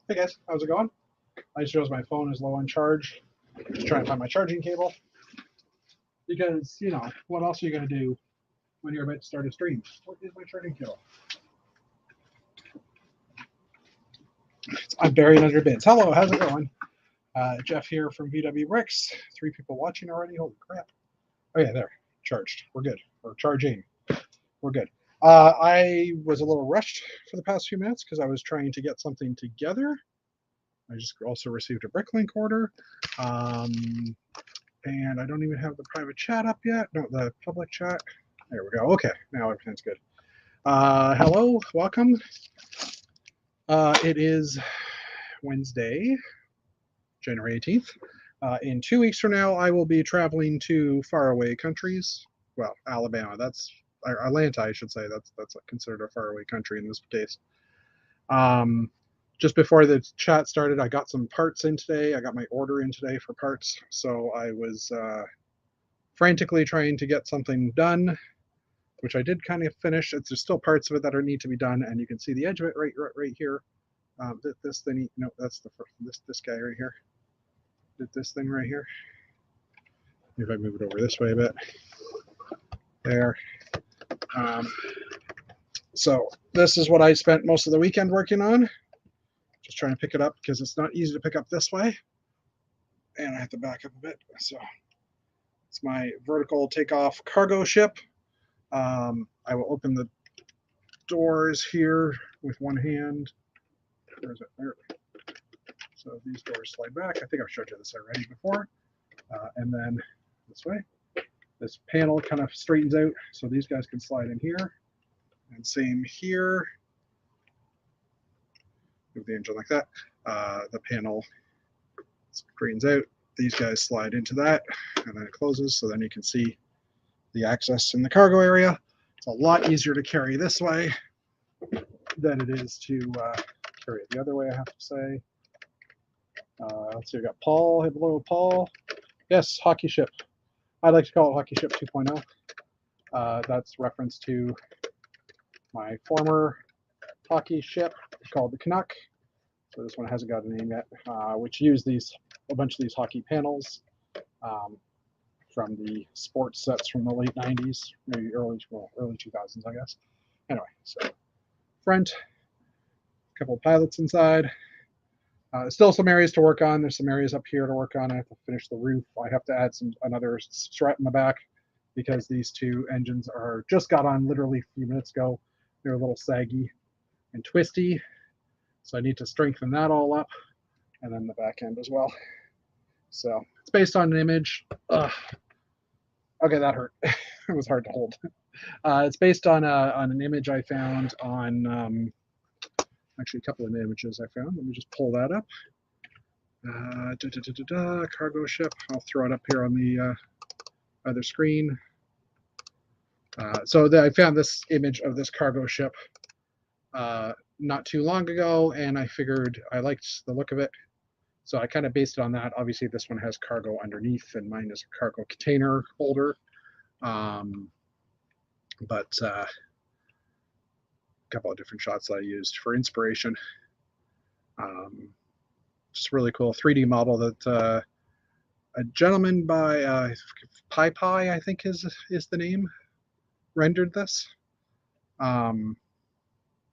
Hey guys, how's it going? I just realized my phone is low on charge. Just trying to find my charging cable. Because, what else are you going to do when you're about to start a stream? What is my charging cable? I'm buried under bins. Hello, how's it going? Jeff here from VW Bricks. 3 people watching already. Holy crap. Oh yeah, there. Charged. We're good. We're charging. We're good. I was a little rushed for the past few minutes because I was trying to get something together. I just also received a Bricklink order. And I don't even have the private chat up yet. No, the public chat. There we go. Okay, now everything's good. Hello, welcome. It is Wednesday, January 18th. In 2 weeks from now, I will be traveling to faraway countries. Well, Alabama. That's Atlanta, I should say. That's considered a faraway country in this case. Just before the chat started, I got some parts in today. I got my order in today for parts, so I was frantically trying to get something done, which I did kind of finish. There's still parts of it that need to be done, and you can see the edge of it right here. This thing, no, that's this guy right here. This thing right here. Maybe if I move it over this way a bit. There. So this is what I spent most of the weekend working on. Just trying to pick it up because it's not easy to pick up this way. And I have to back up a bit. So it's my vertical takeoff cargo ship. I will open the doors here with one hand. Where is it? There. So these doors slide back. I think I've showed you this already before. And then this way. This panel kind of straightens out so these guys can slide in here. And same here. Move the engine like that. The panel straightens out. These guys slide into that, and then it closes, so then you can see the access in the cargo area. It's a lot easier to carry this way than it is to carry it the other way, I have to say. Let's see, we got Paul. Hello, Paul. Yes, hockey ship. I'd like to call it hockey ship 2.0. That's reference to my former hockey ship called the Canuck. So this one hasn't got a name yet, which used a bunch of these hockey panels from the sports sets from the late 90s, maybe early 2000s, I guess. Anyway, so front, a couple of pilots inside. Still some areas to work on. There's some areas up here to work on. I have to finish the roof. I have to add another strut in the back because these 2 engines are just got on literally a few minutes ago. They're a little saggy and twisty. So I need to strengthen that all up, and then the back end as well. So it's based on an image. Okay, that hurt. It was hard to hold. It's based on an image I found on, actually a couple of images I found. Let me just pull that up. Cargo ship. I'll throw it up here on the other screen. So I found this image of this cargo ship not too long ago, and I figured I liked the look of it, so I kind of based it on that. Obviously this one has cargo underneath and mine is a cargo container holder, but a couple of different shots that I used for inspiration. Just really cool 3D model that a gentleman by Pi I think is the name, rendered this.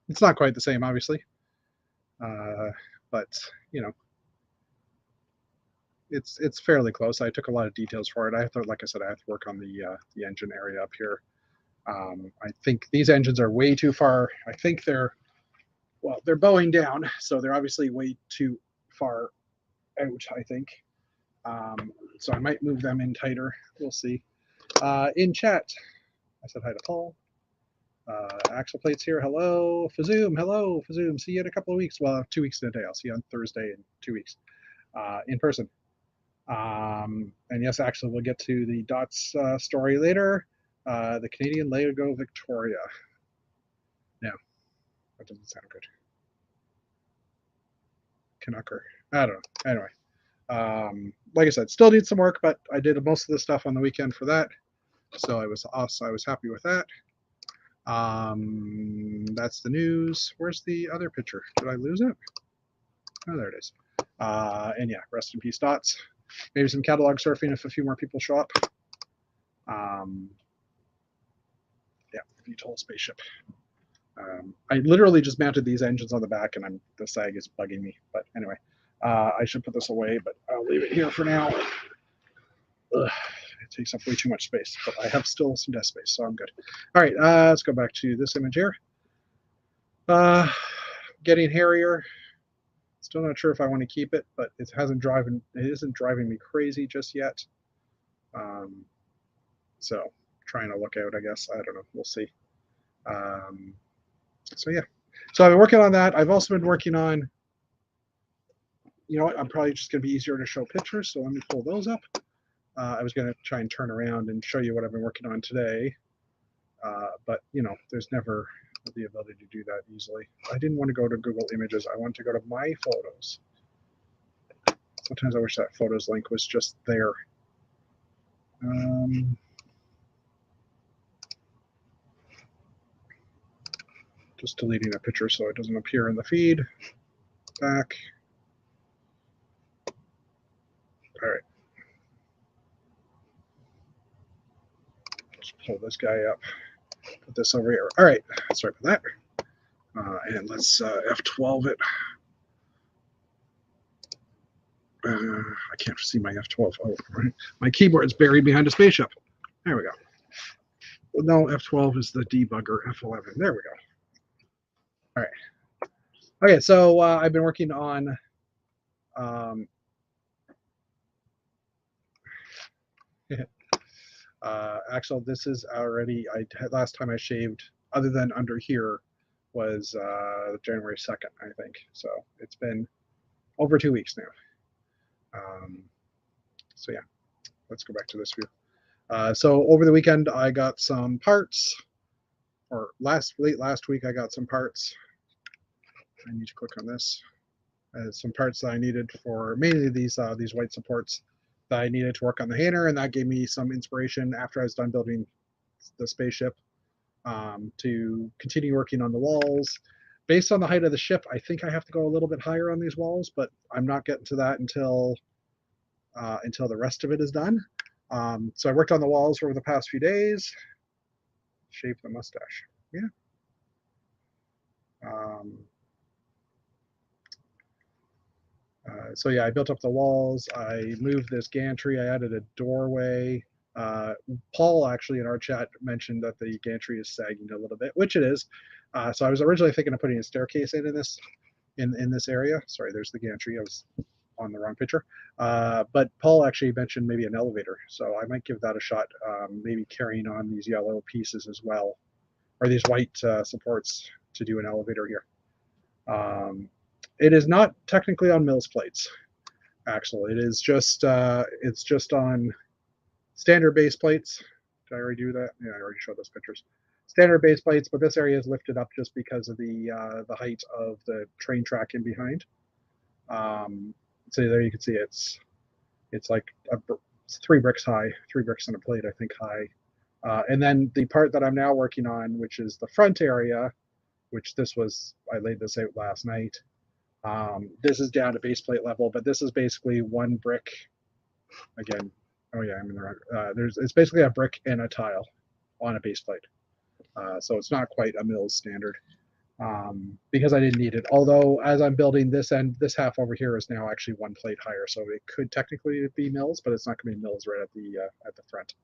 It's not quite the same, obviously, but it's fairly close. I took a lot of details for it. I have to, like I said, I have to work on the engine area up here. I think these engines are way too far. I think they're bowing down, so they're obviously way too far out, I think. So I might move them in tighter. We'll see. In chat, I said hi to Paul. Axle plates here. Hello, Fazoom. Hello, Fazoom. See you in a couple of weeks. Well, 2 weeks in a day. I'll see you on Thursday in 2 weeks, in person. And yes, Axel, we'll get to the Dots story later. The Canadian Lego Victoria. No, that doesn't sound good. Canucker. I don't know. Anyway, like I said, still need some work, but I did most of the stuff on the weekend for that, so I was happy with that. That's the news. Where's the other picture? Did I lose it? Oh, there it is. And yeah, rest in peace, Dots. Maybe some catalog surfing if a few more people show up. Yeah, VTOL spaceship. I literally just mounted these engines on the back, and the sag is bugging me. But anyway, I should put this away, but I'll leave it here for now. Ugh, it takes up way too much space, but I have still some desk space, so I'm good. All right, let's go back to this image here. Getting hairier. Still not sure if I want to keep it, but it isn't driving me crazy just yet. So trying to look out, I guess. I don't know. We'll see. So yeah. So I've been working on that. I've also been working on, you know what, I'm probably just going to be easier to show pictures. So let me pull those up. I was going to try and turn around and show you what I've been working on today. But, you know, there's never the ability to do that easily. I didn't want to go to Google Images. I wanted to go to My Photos. Sometimes I wish that Photos link was just there. Just deleting a picture so it doesn't appear in the feed. Back. All right. Let's pull this guy up. Put this over here. All right. Sorry about that. And let's F12 it. I can't see my F12. Oh, right. My keyboard is buried behind a spaceship. There we go. Well, no, F12 is the debugger. F11. There we go. All right. Okay, so I've been working on actually, this is already, last time I shaved, other than under here, was January 2nd, I think. So it's been over 2 weeks now. So yeah, let's go back to this view. So over the weekend, I got some parts, or late last week, I got some parts. I need to click on this. Some parts that I needed for mainly these white supports that I needed to work on the hangar, and that gave me some inspiration after I was done building the spaceship to continue working on the walls. Based on the height of the ship, I think I have to go a little bit higher on these walls, but I'm not getting to that until the rest of it is done. So I worked on the walls over the past few days. Shave the mustache. Yeah. So yeah, I built up the walls. I moved this gantry. I added a doorway. Paul actually in our chat mentioned that the gantry is sagging a little bit, which it is. So I was originally thinking of putting a staircase in this area. Sorry, there's the gantry. I was on the wrong picture. But Paul actually mentioned maybe an elevator. So I might give that a shot, maybe carrying on these yellow pieces as well, or these white supports to do an elevator here. It is not technically on Mills plates, actually. It's just on standard base plates. Did I already do that? Yeah, I already showed those pictures. Standard base plates, but this area is lifted up just because of the height of the train track in behind. So there you can see it's like it's 3 bricks high, 3 bricks on a plate, I think, high. And then the part that I'm now working on, which is the front area, which I laid this out last night. This is down to base plate level, but this is basically 1 brick. Again, oh yeah, I'm in the wrong. It's basically a brick and a tile on a base plate. So it's not quite a Mills standard because I didn't need it. Although as I'm building this end, this half over here is now actually 1 plate higher, so it could technically be Mills, but it's not going to be Mills right at the front.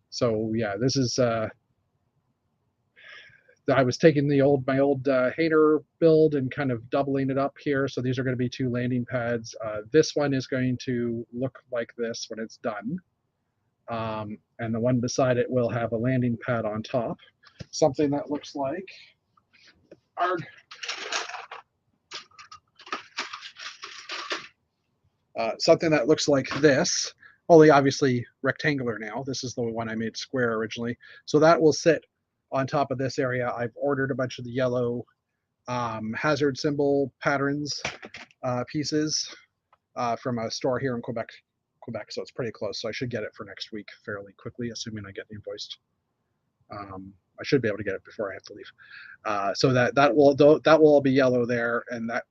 So yeah, this is. I was taking my old Hayner build and kind of doubling it up here. So these are going to be 2 landing pads. This one is going to look like this when it's done. And the one beside it will have a landing pad on top. Something that looks like something that looks like this. Only obviously rectangular now. This is the one I made square originally. So that will sit on top of this area. I've ordered a bunch of the yellow hazard symbol patterns pieces from a store here in Quebec, so it's pretty close. So I should get it for next week fairly quickly, assuming I get invoiced. I should be able to get it before I have to leave. So that will all be yellow there, and that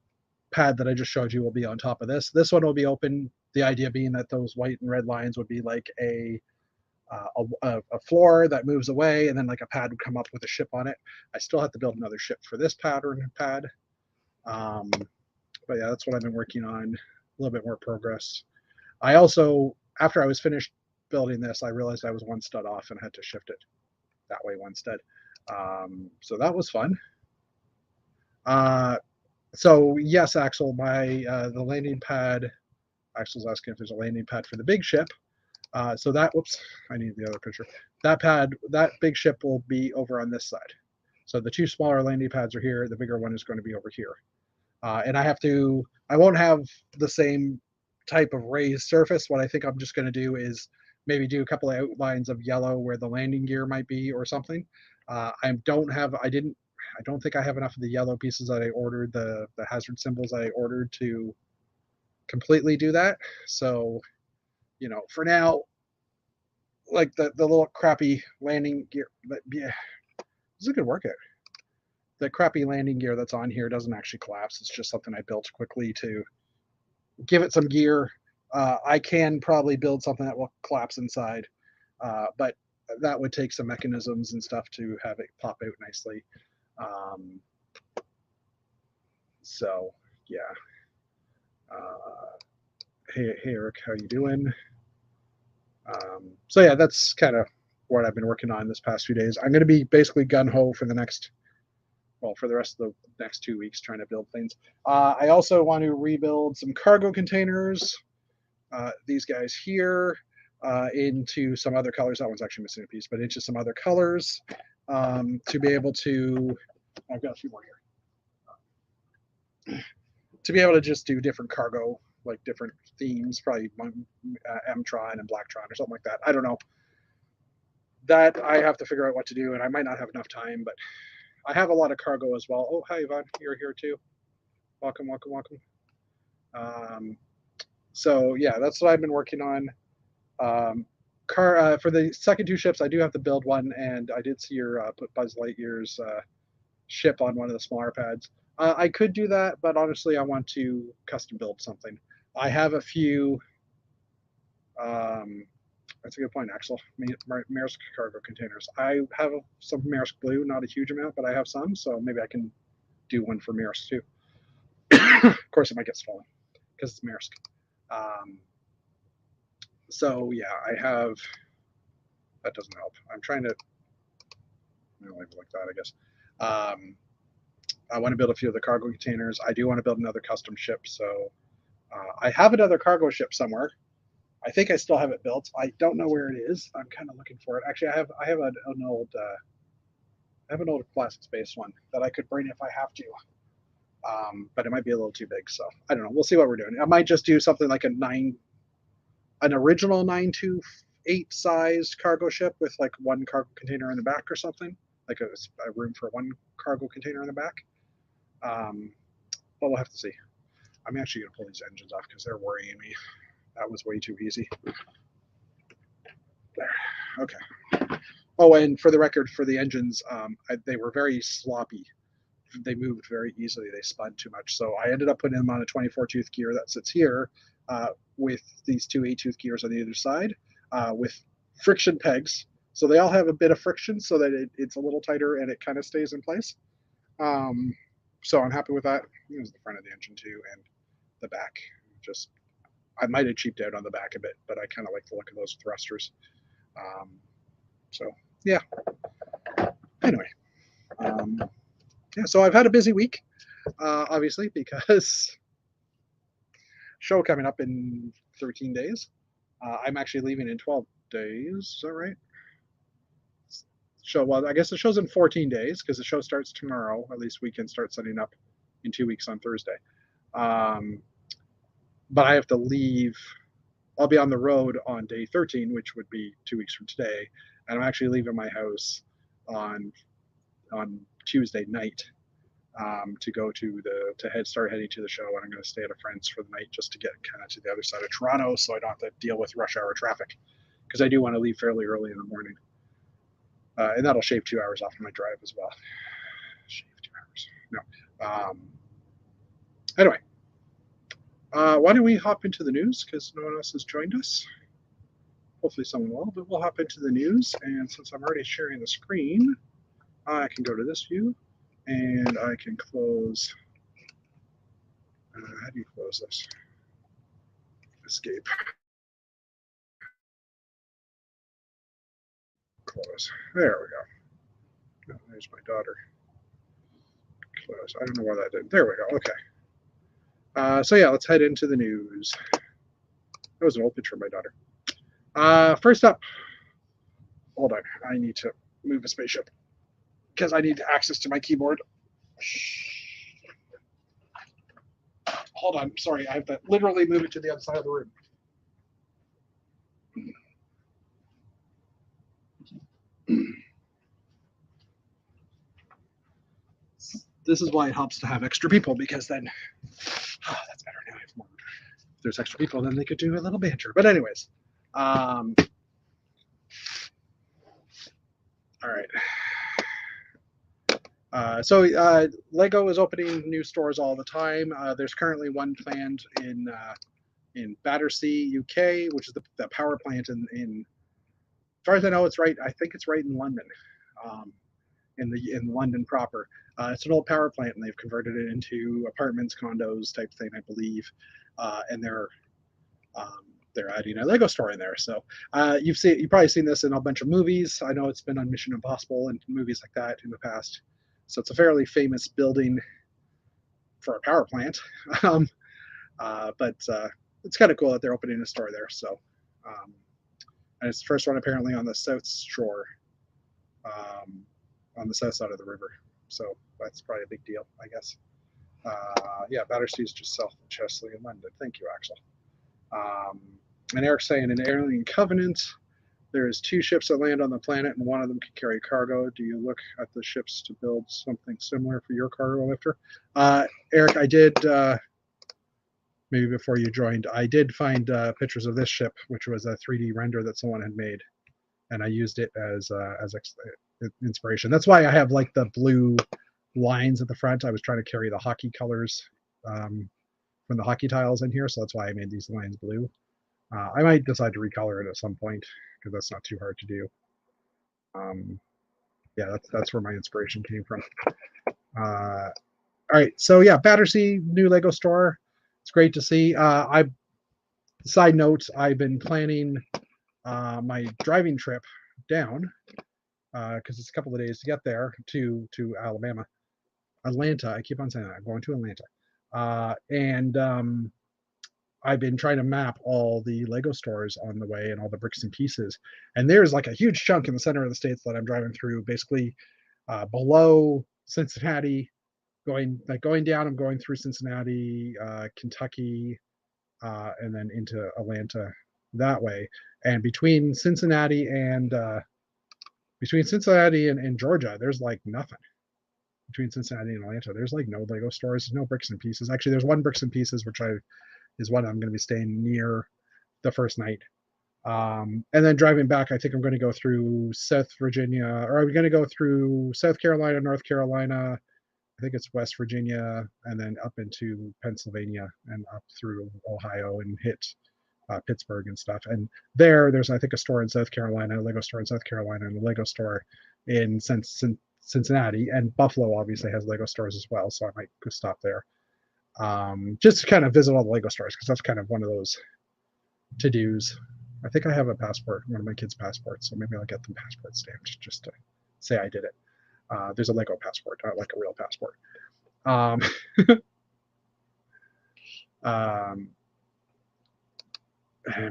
pad that I just showed you will be on top of this. This one will be open. The idea being that those white and red lines would be like a floor that moves away, and then like a pad would come up with a ship on it. I still have to build another ship for this pattern pad. But yeah, that's what I've been working on. A little bit more progress. I also, after I was finished building this, I realized I was one stud off and had to shift it that way one stud. So that was fun. So yes, Axel, the landing pad. Axel's asking if there's a landing pad for the big ship. So that, whoops, I need the other picture. That big ship will be over on this side. So the two smaller landing pads are here. The bigger one is going to be over here. And I won't have the same type of raised surface. What I think I'm just going to do is maybe do a couple of outlines of yellow where the landing gear might be or something. I don't think I have enough of the yellow pieces that I ordered, the hazard symbols I ordered to completely do that. So, for now, like the little crappy landing gear, but yeah, this is a good workout. The crappy landing gear that's on here doesn't actually collapse. It's just something I built quickly to give it some gear. I can probably build something that will collapse inside, but that would take some mechanisms and stuff to have it pop out nicely. So yeah. Hey Eric, how you doing? So yeah, that's kind of what I've been working on this past few days. I'm going to be basically gun-ho for the rest of the next 2 weeks trying to build things. I also want to rebuild some cargo containers, these guys here, into some other colors. That one's actually missing a piece, but into some other colors, to be able to, I've got a few more here, to be able to just do different cargo, like different themes, probably Mtron and Blacktron or something like that. I don't know. That I have to figure out what to do, and I might not have enough time, but I have a lot of cargo as well. Oh, hi, Yvonne. You're here too. Welcome, welcome, welcome. So yeah, that's what I've been working on. For the second two ships, I do have to build one, and I did see your put Buzz Lightyear's ship on one of the smaller pads. I could do that, but honestly, I want to custom build something. I have a few. That's a good point, Axel. Maersk cargo containers. I have some Maersk blue, not a huge amount, but I have some, so maybe I can do one for Maersk too. Of course, it might get stolen because it's Maersk. So yeah, I have. That doesn't help. I'm trying to. I'll leave it like that, I guess. I want to build a few of the cargo containers. I do want to build another custom ship, so I have another cargo ship somewhere. I think I still have it built. I don't know where it is. I'm kind of looking for it. Actually, I have an old plastic space one that I could bring if I have to. But it might be a little too big, so I don't know. We'll see what we're doing. I might just do something like an original 928 sized cargo ship with like one cargo container in the back or something, like a room for one cargo container in the back. But we'll have to see. I'm actually gonna pull these engines off because they're worrying me. That was way too easy. There. Okay. Oh, and for the record, for the engines, they were very sloppy. They moved very easily. They spun too much. So I ended up putting them on a 24-tooth gear that sits here, with these two 8-tooth gears on the other side, with friction pegs. So they all have a bit of friction so that it's a little tighter and it kind of stays in place. So I'm happy with that. Here's the front of the engine too, and the back. I might have cheaped out on the back a bit, but I kind of like the look of those thrusters. So yeah. Anyway, yeah. So I've had a busy week, obviously, because show coming up in 13 days. I'm actually leaving in 12 days. Is that right? Well, I guess the show's in 14 days because the show starts tomorrow. At least we can start setting up in 2 weeks on Thursday. But I have to leave. I'll be on the road on day 13, which would be 2 weeks from today, and I'm actually leaving my house on Tuesday night, to go to start heading to the show, and I'm going to stay at a friend's for the night just to get kind of to the other side of Toronto, so I don't have to deal with rush hour traffic, because I do want to leave fairly early in the morning, and that'll shave 2 hours off of my drive as well. Shave 2 hours. No. Anyway, Why don't we hop into the news, because no one else has joined us. Hopefully someone will, but we'll hop into the news. And since I'm already sharing the screen, I can go to this view, and I can close. How do you close this? Escape. Close. There we go. Oh, there's my daughter. Close. I don't know why that did. There we go. Okay. So yeah, let's head into the news. That was an old picture of my daughter. First up, hold on. I need to move a spaceship because I need access to my keyboard. Hold on. Sorry, I have to literally move it to the other side of the room. This is why it helps to have extra people, because then that's better now. If there's extra people, then they could do a little banter. But anyways, all right. So Lego is opening new stores all the time. There's currently one planned in Battersea, UK, which is the power plant in. As far as I know, it's right. I think it's right in London, in London proper. It's an old power plant, and they've converted it into apartments, condos type thing, I believe. And they're adding a Lego store in there. So you've probably seen this in a bunch of movies. I know it's been on Mission Impossible and movies like that in the past. So it's a fairly famous building for a power plant. But it's kind of cool that they're opening a store there. So, and it's the first one apparently on the south shore, on the south side of the river. So that's probably a big deal, I guess. Yeah, Battersea is just south of Chesley in London. Thank you, Axel. And Eric's saying in Alien Covenant, there's 2 ships that land on the planet, and one of them can carry cargo. Do you look at the ships to build something similar for your cargo lifter? Eric, I did, maybe before you joined, I did find pictures of this ship, which was a 3D render that someone had made, and I used it as inspiration. That's why I have like the blue lines at the front. I was trying to carry the hockey colors from the hockey tiles in here, so that's why I made these lines blue. I might decide to recolor it at some point, because that's not too hard to do. Yeah, that's where my inspiration came from. All right, so yeah, Battersea, new Lego store. It's great to see. Side note, I've been planning my driving trip down, because it's a couple of days to get there to Atlanta. I keep on saying that. I'm going to Atlanta. And I've been trying to map all the Lego stores on the way and all the bricks and pieces. And there's like a huge chunk in the center of the states that I'm driving through, basically below Cincinnati, going down. I'm going through Cincinnati, Kentucky, and then into Atlanta that way. And between Cincinnati and Georgia, there's like nothing. Between Cincinnati and Atlanta, there's like no Lego stores, no bricks and pieces. Actually, there's one bricks and pieces, which is what I'm going to be staying near the first night. And then driving back, I think I'm going to go through South Virginia, or are we going to go through South Carolina, North Carolina? I think it's West Virginia, and then up into Pennsylvania and up through Ohio and hit Pittsburgh and stuff. And there's I think a store in South Carolina, a Lego store in South Carolina, and a Lego store in Cincinnati. And Buffalo obviously has Lego stores as well, so I might go stop there. Just to kind of visit all the Lego stores, because that's kind of one of those to-dos. I think I have a passport, one of my kids' passports, so maybe I'll get them passport stamped just to say I did it. There's a Lego passport, not like a real passport.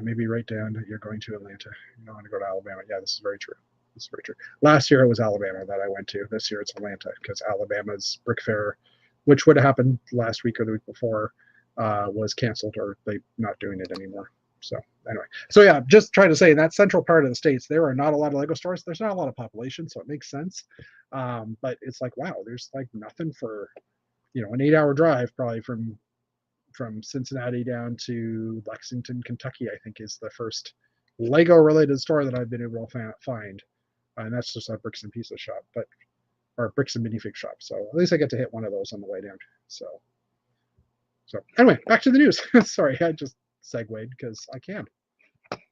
Maybe write down that you're going to Atlanta. You don't want to go to Alabama. Yeah, this is very true. This is very true. Last year it was Alabama that I went to. This year it's Atlanta, because Alabama's Brick Fair, which would have happened last week or the week before, was canceled, or they're not doing it anymore. So anyway, so yeah, just trying to say, in that central part of the states, there are not a lot of Lego stores. There's not a lot of population, so it makes sense. But it's like, wow, there's like nothing for, an 8-hour drive probably from Cincinnati down to Lexington, Kentucky, I think is the first Lego related store that I've been able to find. And that's just a bricks and pieces shop, or bricks and minifig shop. So at least I get to hit one of those on the way down. So So anyway, back to the news. Sorry, I just segued because I can.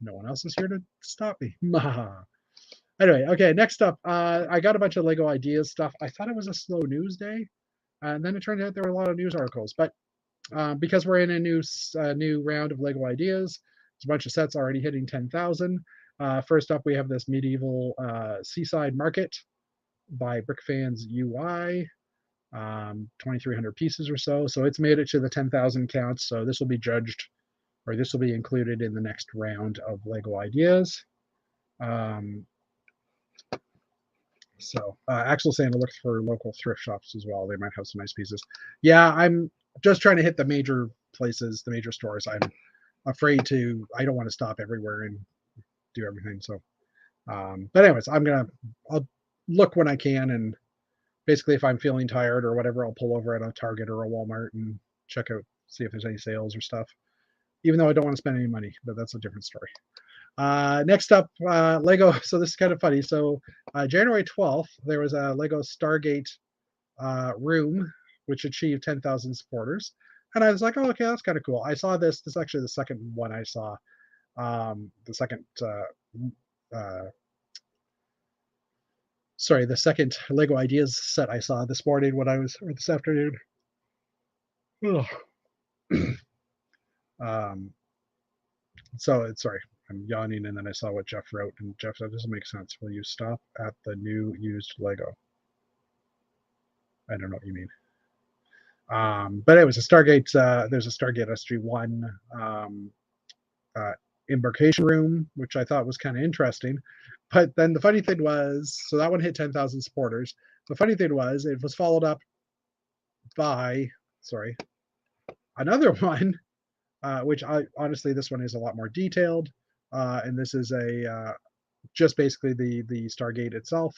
No one else is here to stop me. Anyway, okay, next up, I got a bunch of Lego ideas stuff. I thought it was a slow news day, and then it turned out there were a lot of news articles. But because we're in a new round of Lego ideas, there's a bunch of sets already hitting 10,000. First up, we have this medieval seaside market by Brickfans UI, 2,300 pieces or so. So it's made it to the 10,000 count. So this will be judged, or this will be included in the next round of Lego ideas. So Axel's saying to look for local thrift shops as well. They might have some nice pieces. Yeah, I'm just trying to hit the major places, the major stores. I'm afraid to. I don't want to stop everywhere and do everything. So, but anyways, I'll look when I can, and basically if I'm feeling tired or whatever, I'll pull over at a Target or a Walmart and check out, see if there's any sales or stuff. Even though I don't want to spend any money, but that's a different story. Next up, Lego. So this is kind of funny. So January 12th, there was a Lego Stargate room, which achieved 10,000 supporters. And I was like, oh, okay, that's kind of cool. I saw this. This is actually the second one I saw. The second Lego Ideas set I saw this morning or this afternoon. Sorry, I'm yawning, and then I saw what Jeff wrote, and Jeff said, "Doesn't make sense. Will you stop at the new used Lego?" I don't know what you mean. But it was a Stargate. There's a Stargate SG-1 embarkation room, which I thought was kind of interesting. But then the funny thing was, so that one hit 10,000 supporters. The funny thing was, it was followed up by, another one, which honestly, this one is a lot more detailed. And this is just basically the Stargate itself,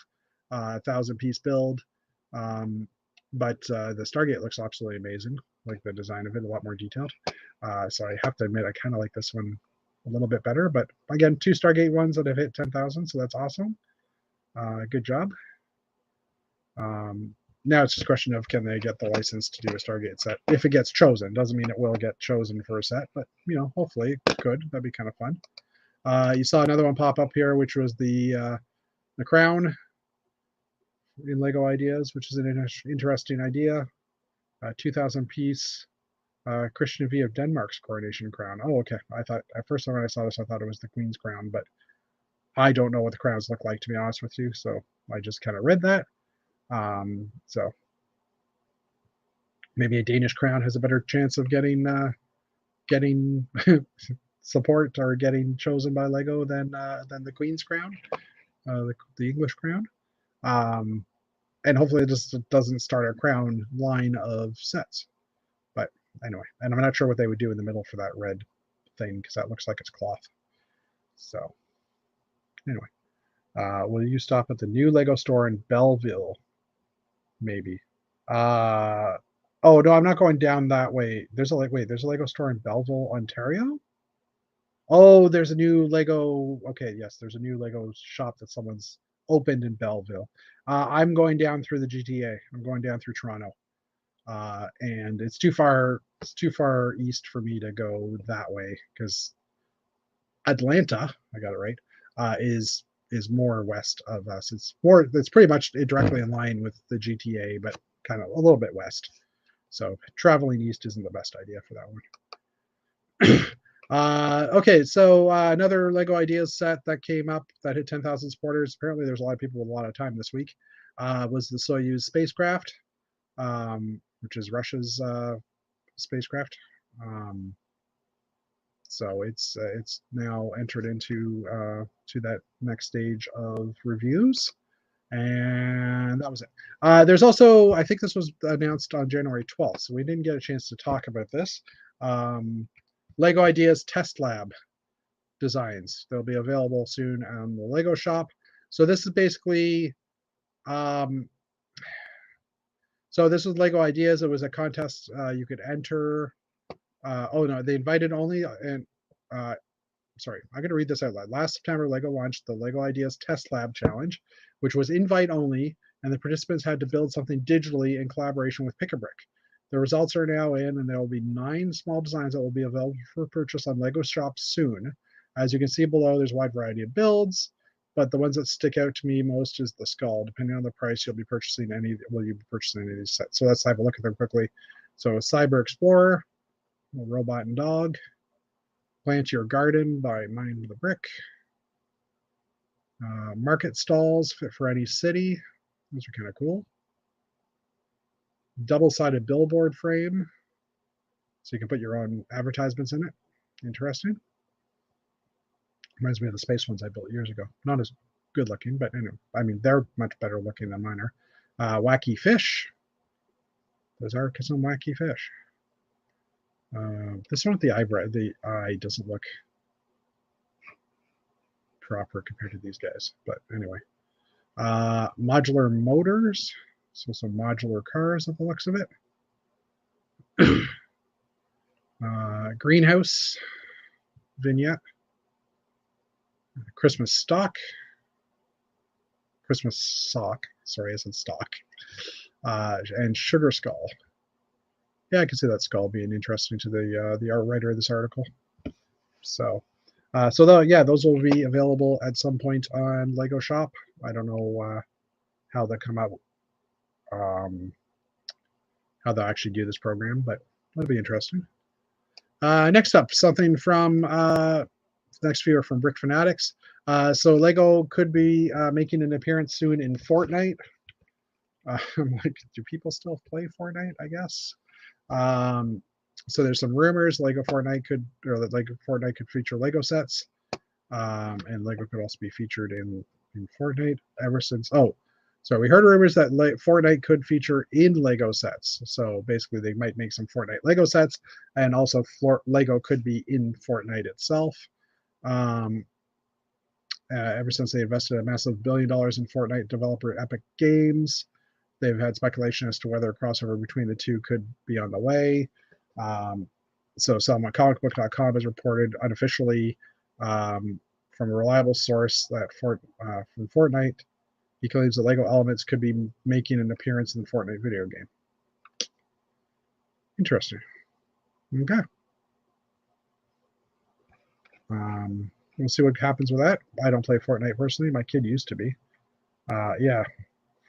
1,000-piece build. But the Stargate looks absolutely amazing. Like the design of it, a lot more detailed. So I have to admit, I kind of like this one a little bit better. But again, 2 Stargate ones that have hit 10,000, so that's awesome. Good job. Now it's just a question of, can they get the license to do a Stargate set? If it gets chosen, doesn't mean it will get chosen for a set, but hopefully it could. That'd be kind of fun. You saw another one pop up here, which was the crown in Lego Ideas, which is an interesting idea. 2,000 piece Christian V of Denmark's coronation crown. Oh, okay. I thought at first when I saw this, I thought it was the Queen's crown, but I don't know what the crowns look like, to be honest with you. So I just kind of read that. So maybe a Danish crown has a better chance of getting support or getting chosen by Lego than the Queen's crown, the English crown. And hopefully it just doesn't start a crown line of sets. But anyway, and I'm not sure what they would do in the middle for that red thing, because that looks like it's cloth. So anyway, will you stop at the new Lego store in Belleville? Maybe. Oh no, I'm not going down that way. There's a Lego store in Belleville, Ontario. Oh, there's a new Lego. Okay, yes, there's a new Lego shop that someone's opened in Belleville. I'm going down through the GTA. I'm going down through Toronto, and it's too far. It's too far east for me to go that way, because Atlanta, I got it right, is more west of us. It's pretty much directly in line with the GTA, but kind of a little bit west. So traveling east isn't the best idea for that one. Okay, so another Lego Ideas set that came up that hit 10,000 supporters. Apparently there's a lot of people with a lot of time this week. Was the Soyuz spacecraft, which is Russia's spacecraft. So it's now entered into to that next stage of reviews, and that was it. There's also, I think this was announced on January 12th, so we didn't get a chance to talk about this. Lego Ideas Test Lab designs. They'll be available soon on the Lego shop. So this is basically, so this was Lego Ideas. It was a contest you could enter. Oh no, they invited only, and sorry, I'm going to read this out loud. Last September, Lego launched the Lego Ideas Test Lab Challenge, which was invite only, and the participants had to build something digitally in collaboration with Pick-a-Brick. The results are now in, and there will be 9 small designs that will be available for purchase on LEGO Shop soon. As you can see below, there's a wide variety of builds, but the ones that stick out to me most is the skull. Depending on the price, you'll be purchasing any of these sets. So let's have a look at them quickly. So Cyber Explorer, Robot and Dog, Plant Your Garden by Mine the Brick, market stalls fit for any city. Those are kind of cool. Double-sided billboard frame, so you can put your own advertisements in it. Interesting. Reminds me of the space ones I built years ago. Not as good looking, but anyway, I mean, they're much better looking than mine are. Wacky fish. Those are some wacky fish. This one with the eyebrow, the eye doesn't look proper compared to these guys, but anyway. Modular motors, so some modular cars at the looks of it. Greenhouse vignette. Christmas stock. Christmas sock, sorry, I said stock. And sugar skull. Yeah, I can see that skull being interesting to the art writer of this article. So those will be available at some point on LEGO Shop. I don't know how they'll come out, how they'll actually do this program, but that'll be interesting. Next up, something from next few are from Brick Fanatics. So LEGO could be making an appearance soon in Fortnite. I'm like, do people still play Fortnite? I guess. So there's some rumors LEGO Fortnite could feature LEGO sets, and LEGO could also be featured in Fortnite ever since. Oh, so we heard rumors that Fortnite could feature in LEGO sets. So basically, they might make some Fortnite LEGO sets, and also LEGO could be in Fortnite itself. Ever since they invested a massive $1 billion in Fortnite developer Epic Games, they've had speculation as to whether a crossover between the two could be on the way. So comicbook.com has reported unofficially from a reliable source that from Fortnite, he claims that LEGO Elements could be making an appearance in the Fortnite video game. Interesting. Okay. We'll see what happens with that. I don't play Fortnite personally. My kid used to be. Yeah,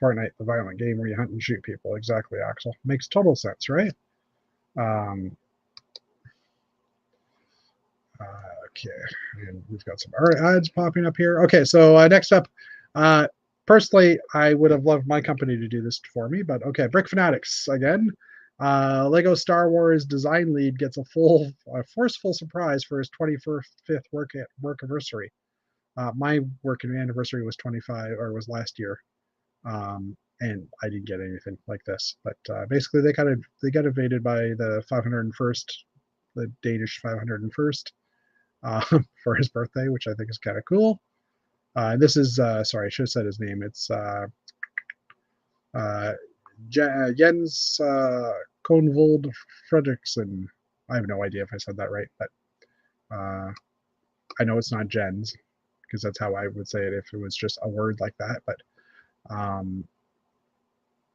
Fortnite, the violent game where you hunt and shoot people. Exactly, Axel. Makes total sense, right? Okay, and we've got some ads popping up here. Okay, so next up, personally, I would have loved my company to do this for me, but okay, Brick Fanatics again. LEGO Star Wars design lead gets a forceful surprise for his 25th work anniversary. My work anniversary was 25, or was last year, and I didn't get anything like this. But basically, they got invaded by the 501st, the Danish 501st, for his birthday, which I think is kind of cool. And this is sorry, I should have said his name. It's Jens Kohnvold Fredrickson. I have no idea if I said that right, but I know it's not Jens, because that's how I would say it if it was just a word like that. But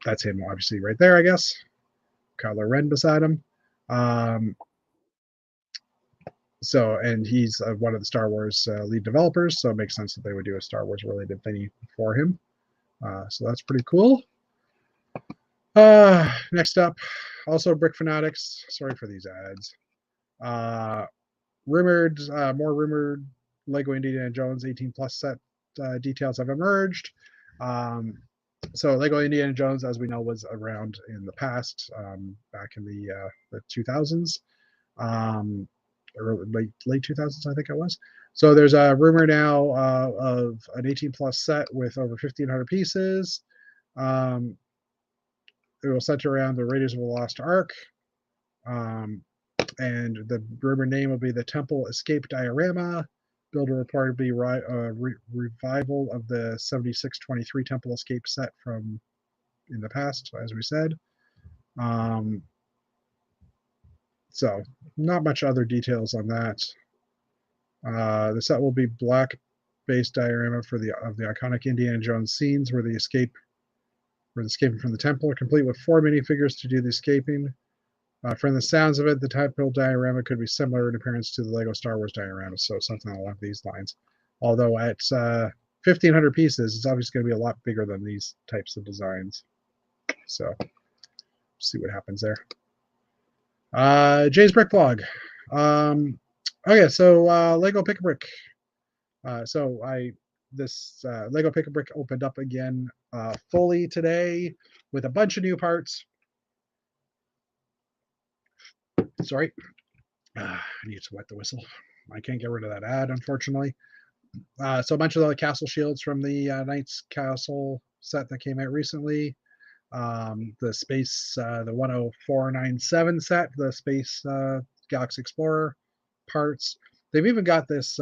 that's him, obviously, right there, I guess. Kylo Ren beside him. So, and he's one of the Star Wars lead developers, so it makes sense that they would do a Star Wars related thingy for him. So that's pretty cool. Next up, also Brick Fanatics. Sorry for these ads. More rumored LEGO Indiana Jones 18 plus set details have emerged. So LEGO Indiana Jones, as we know, was around in the past, back in the 2000s, or late 2000s, I think it was. So there's a rumor now of an 18 plus set with over 1,500 pieces. It will center around the Raiders of the Lost Ark. And the rumor name will be the Temple Escape Diorama. Build will reportedly revival of the 7623 Temple Escape set from in the past, as we said. So not much other details on that. The set will be black-based diorama of the iconic Indiana Jones scenes where the escaping from the temple are complete with 4 minifigures to do the escaping. From the sounds of it, the typical diorama could be similar in appearance to the Lego Star Wars diorama, so something along these lines. Although at 1,500 pieces, it's obviously going to be a lot bigger than these types of designs. So, see what happens there. Jay's Brick Vlog. Okay, so Lego Pick-a-Brick. This Lego Pick-a-Brick opened up again fully today with a bunch of new parts. Sorry, I need to wet the whistle. I can't get rid of that ad, unfortunately. So a bunch of the castle shields from the Knights Castle set that came out recently. The Space, the 10497 set, the Space Galaxy Explorer parts. They've even got this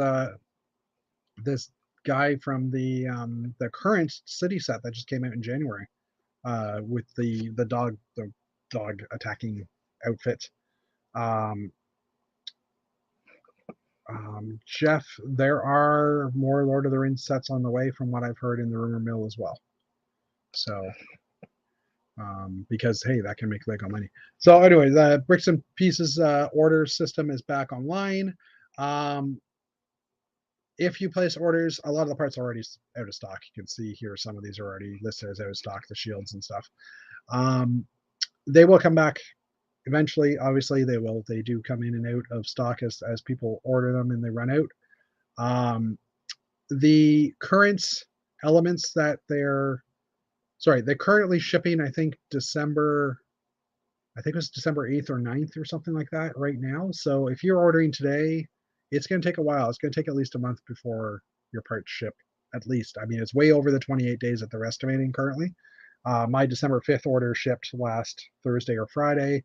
this guy from the current city set that just came out in January with the dog attacking outfit. Jeff, there are more Lord of the Rings sets on the way from what I've heard in the rumor mill as well. So, because hey, that can make Lego money. So anyway, the Bricks and Pieces order system is back online. If you place orders, a lot of the parts are already out of stock. You can see here some of these are already listed as out of stock, the shields and stuff. They will come back eventually. Obviously, they will. They do come in and out of stock as people order them and they run out. The current elements that they're currently shipping, I think it was December 8th or 9th or something like that right now. So if you're ordering today, it's going to take a while. It's going to take at least a month before your parts ship, at least. I mean, it's way over the 28 days that they're estimating currently. My December 5th order shipped last Thursday or Friday,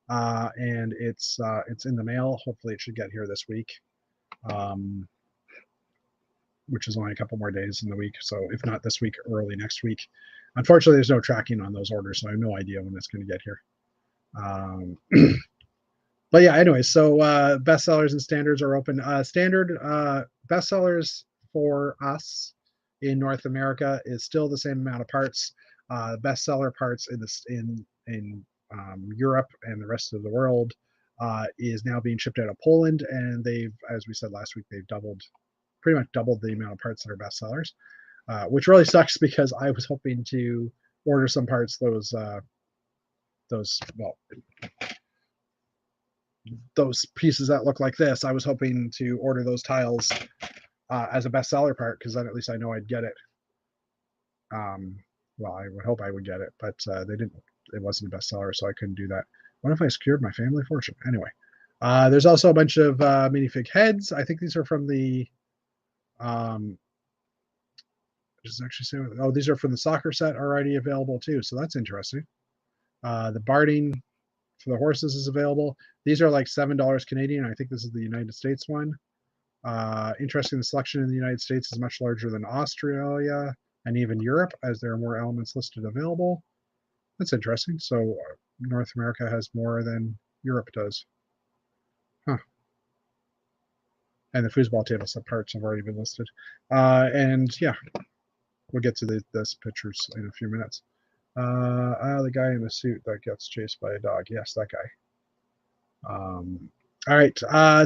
and it's in the mail. Hopefully it should get here this week, which is only a couple more days in the week. So if not this week, early next week. Unfortunately, there's no tracking on those orders, so I have no idea when it's going to get here. But yeah, anyway, so bestsellers and standards are open. Standard bestsellers for us in North America is still the same amount of parts. Bestseller parts in Europe and the rest of the world is now being shipped out of Poland, and they've, as we said last week, they've pretty much doubled the amount of parts that are bestsellers, which really sucks because I was hoping to order some parts those pieces that look like this. I was hoping to order those tiles as a bestseller part, because then at least I know I'd get it. Well, I would hope I would get it, but they didn't. It wasn't a bestseller, so I couldn't do that. What if I secured my family fortune? Anyway, there's also a bunch of minifig heads. I think these are from the. Does it actually say? Oh, these are from the soccer set already available too. So that's interesting. The Barding for the horses is available. These are like $7 Canadian. I think this is the United States one. Interesting, the selection in the United States is much larger than Australia and even Europe, as there are more elements listed available. That's interesting. So North America has more than Europe does. Huh. And the foosball table set parts have already been listed. And yeah, we'll get to this pictures in a few minutes. The guy in the suit that gets chased by a dog. Yes, that guy. All right.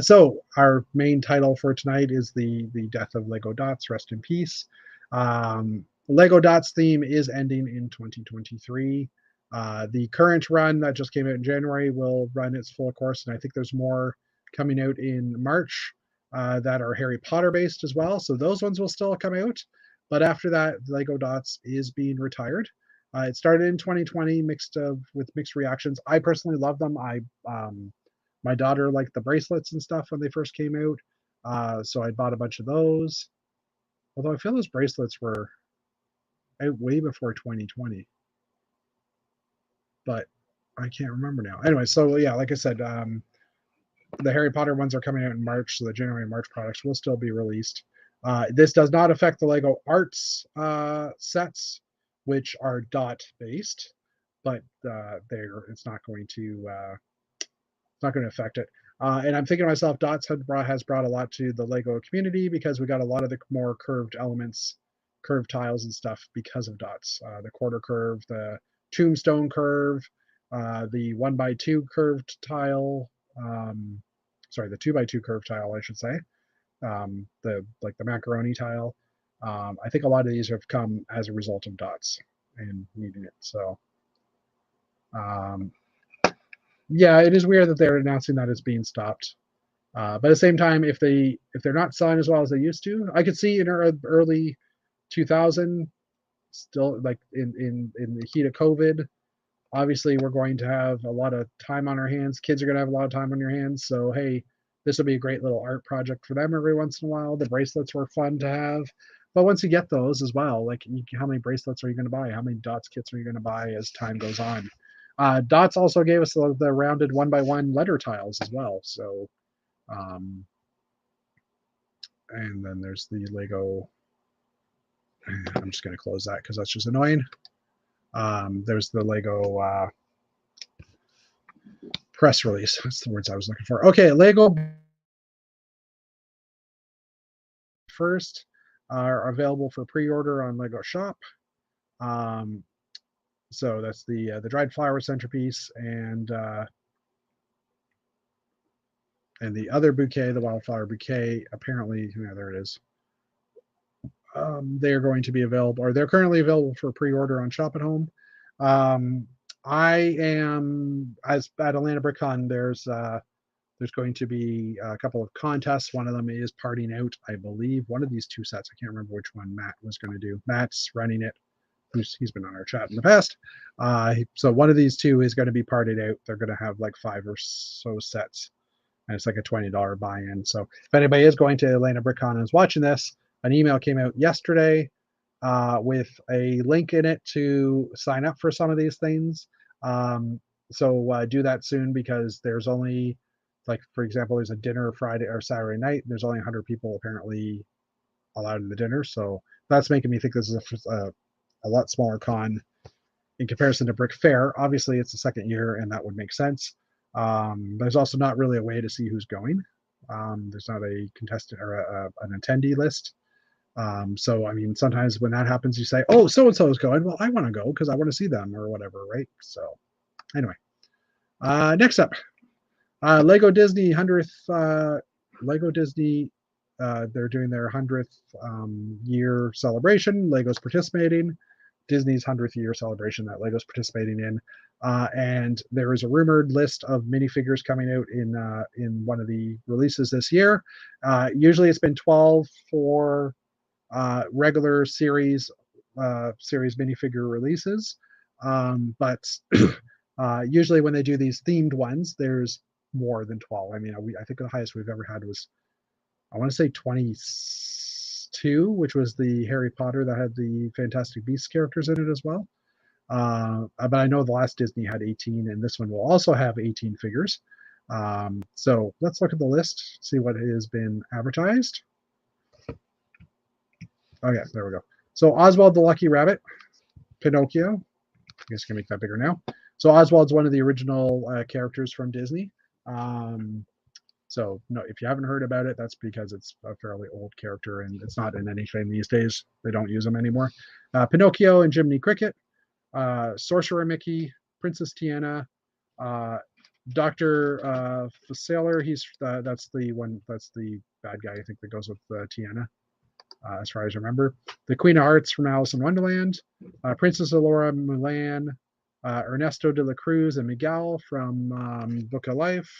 So our main title for tonight is the death of Lego Dots. Rest in peace. Lego Dots theme is ending in 2023. The current run that just came out in January will run its full course, and I think there's more coming out in March that are Harry Potter based as well. So those ones will still come out. But after that, Lego Dots is being retired. It started in 2020, with mixed reactions. I personally love them. My daughter liked the bracelets and stuff when they first came out, so I bought a bunch of those. Although I feel those bracelets were out way before 2020, but I can't remember now. Anyway, so yeah, like I said, the Harry Potter ones are coming out in March, so the January and March products will still be released. This does not affect the Lego Arts sets, which are dot based, but it's not going to affect it. And I'm thinking to myself, dots has brought a lot to the Lego community, because we got a lot of the more curved elements, curved tiles and stuff because of dots. The quarter curve, the tombstone curve, the 1x2 curved tile, sorry, the 2x2 curved tile, I should say, the macaroni tile. I think a lot of these have come as a result of dots and needing it. So, yeah, it is weird that they're announcing that it's being stopped. But at the same time, if they're not selling as well as they used to, I could see in early 2000, still like in the heat of COVID, obviously we're going to have a lot of time on our hands. Kids are going to have a lot of time on your hands. So hey, this will be a great little art project for them every once in a while. The bracelets were fun to have. But once you get those as well, like how many bracelets are you going to buy? How many dots kits are you going to buy as time goes on? Dots also gave us the rounded 1x1 letter tiles as well. So, and then there's the Lego. I'm just going to close that because that's just annoying. There's the Lego press release. That's the words I was looking for. Okay, Lego first are available for pre-order on Lego Shop. So that's the dried flower centerpiece and the other bouquet, the wildflower bouquet. Apparently, yeah, there it is. They are going to be available, or they're currently available for pre-order on Shop at Home. I am at Atlanta BrickCon. There's going to be a couple of contests. One of them is parting out, I believe, one of these two sets. I can't remember which one Matt was going to do. Matt's running it. He's been on our chat in the past. So one of these two is going to be parted out. They're going to have like 5 or so sets, and it's like a $20 buy-in. So if anybody is going to Atlanta BrickCon and is watching this, an email came out yesterday with a link in it to sign up for some of these things. So do that soon, because there's only, like, for example, there's a dinner Friday or Saturday night. There's only 100 people apparently allowed in the dinner. So that's making me think this is a lot smaller con in comparison to Brick Fair. Obviously, it's the second year, and that would make sense. There's also not really a way to see who's going. There's not a contestant or an attendee list. So, I mean, sometimes when that happens, you say, oh, so-and-so is going. Well, I want to go because I want to see them or whatever, right? So anyway, next up, Lego Disney 100th, Lego Disney, they're doing their 100th year celebration. Lego's participating. Disney's 100th year celebration that Lego's participating in. And there is a rumored list of minifigures coming out in one of the releases this year. Usually it's been 12 for regular series minifigure releases. But usually when they do these themed ones, there's more than 12. I mean, I think the highest we've ever had was, I want to say 22, which was the Harry Potter that had the Fantastic Beasts characters in it as well. But I know the last Disney had 18, and this one will also have 18 figures. So let's look at the list, see what has been advertised. Okay, there we go. So Oswald the Lucky Rabbit, Pinocchio. I guess I can make that bigger now. So Oswald's one of the original characters from Disney. So no, if you haven't heard about it, that's because it's a fairly old character and it's not in anything these days. They don't use them anymore. Pinocchio and Jiminy Cricket, Sorcerer Mickey, Princess Tiana, Dr. Sailor. That's the bad guy, I think, that goes with Tiana. As far as I remember, the Queen of Hearts from Alice in Wonderland, Princess Aurora Mulan, Ernesto de la Cruz and Miguel from Book of Life,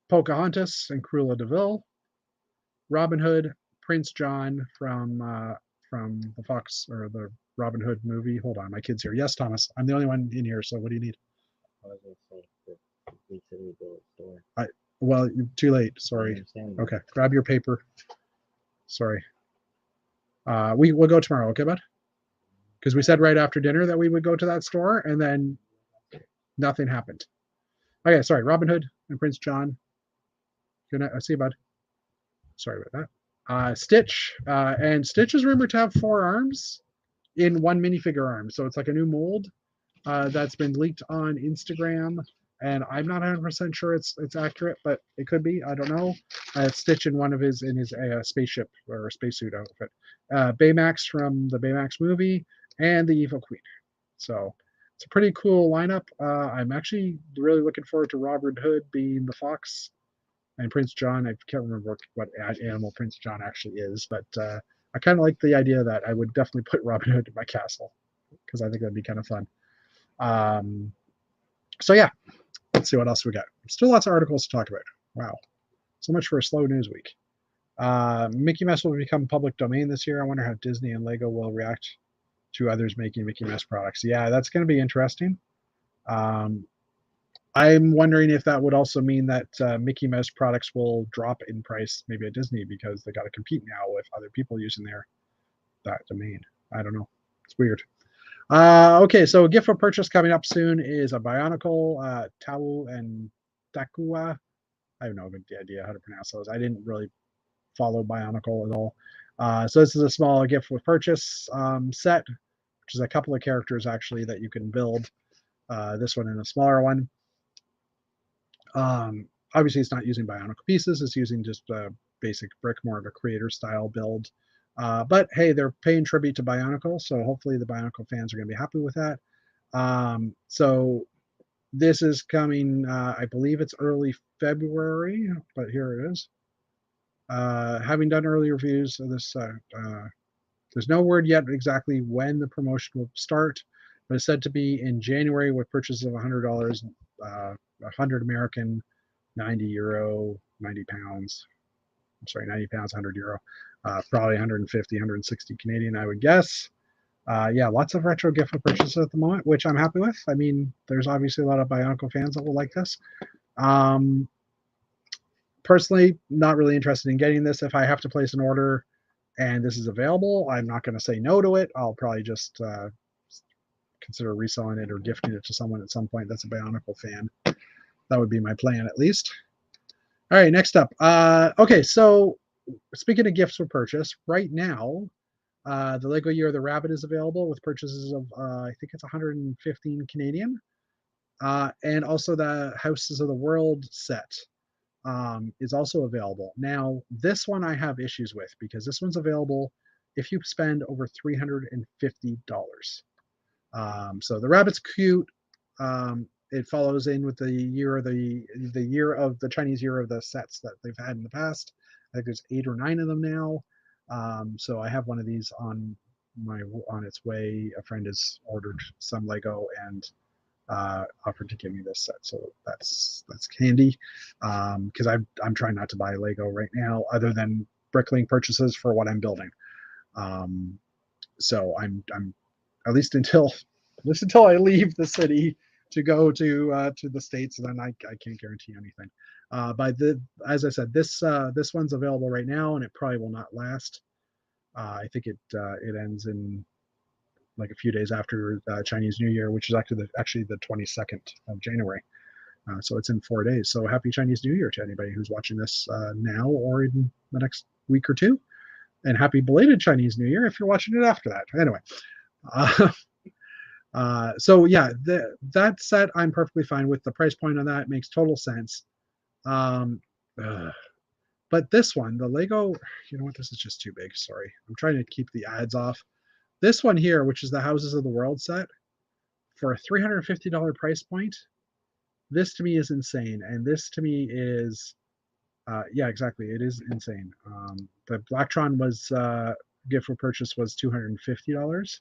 Pocahontas and Cruella de Vil, Robin Hood, Prince John from the Fox or the Robin Hood movie. Hold on, my kid's here. Yes, Thomas, I'm the only one in here. So what do you need? I was going to say that we said we go to the store. Well, too late. Sorry. Okay, grab your paper. Sorry. We'll go tomorrow, okay, bud? Because we said right after dinner that we would go to that store, and then nothing happened. Okay, sorry. Robin Hood and Prince John. Good night. I see you, bud. Sorry about that. Stitch. And Stitch is rumored to have 4 arms in one minifigure arm. So it's like a new mold that's been leaked on Instagram. And I'm not 100% sure it's accurate, but it could be. I don't know. Stitch in his spaceship or spacesuit outfit. Baymax from the Baymax movie and the Evil Queen. So it's a pretty cool lineup. I'm actually really looking forward to Robin Hood being the fox, and Prince John. I can't remember what animal Prince John actually is, but I kind of like the idea that I would definitely put Robin Hood in my castle because I think that'd be kind of fun. So yeah, let's see what else we got. Still lots of articles to talk about. Wow, so much for a slow news week. Mickey Mouse will become public domain this year. I wonder how Disney and Lego will react to others making Mickey Mouse products. Yeah, that's going to be interesting. I'm wondering if that would also mean that Mickey Mouse products will drop in price, maybe at Disney, because they got to compete now with other people using that domain. I don't know. It's weird. Okay, so a gift for purchase coming up soon is a Bionicle, Tau and Takua. I have no idea how to pronounce those. I didn't really follow Bionicle at all. So this is a small gift with purchase set, which is a couple of characters actually that you can build. This one and a smaller one. Obviously, it's not using Bionicle pieces. It's using just a basic brick, more of a creator style build. But hey, they're paying tribute to Bionicle, so hopefully the Bionicle fans are going to be happy with that. So this is coming, I believe it's early February, but here it is. Having done early reviews of this, there's no word yet exactly when the promotion will start, but it's said to be in January with purchases of $100, 100 American, 90 euro, 90 pounds. I'm sorry, 90 pounds, 100 euro, probably 150, 160 Canadian, I would guess. Yeah, lots of retro gift for purchases at the moment, which I'm happy with. I mean, there's obviously a lot of Bionicle fans that will like this. Personally, not really interested in getting this. If I have to place an order and this is available, I'm not going to say no to it. I'll probably just consider reselling it or gifting it to someone at some point that's a Bionicle fan. That would be my plan, at least. All right, next up. Okay, so speaking of gifts for purchase, right now, the Lego Year of the Rabbit is available with purchases of, I think it's 115 Canadian. And also the Houses of the World set is also available. Now, this one I have issues with because this one's available if you spend over $350. So the rabbit's cute. It follows in with the year of the Chinese year of the sets that they've had in the past. I think there's 8 or 9 of them now. So I have one of these on its way. A friend has ordered some Lego and offered to give me this set, so that's handy. Because I'm trying not to buy Lego right now, other than Bricklink purchases for what I'm building. So I'm at least until I leave the city to go to the States, then I can't guarantee anything. But as I said, this one's available right now, and it probably will not last. I think it ends in like a few days after Chinese New Year, which is actually the 22nd of January. So it's in 4 days. So happy Chinese New Year to anybody who's watching this now or in the next week or two. And happy belated Chinese New Year if you're watching it after that. Anyway. So yeah, that set I'm perfectly fine with. The price point on that makes total sense. But this one, the Lego, you know what, this is just too big. Sorry. I'm trying to keep the ads off. This one here, which is the Houses of the World set, for a $350 price point, this to me is insane. And this to me is, yeah, exactly. It is insane. The Blacktron was, gift for purchase was $250,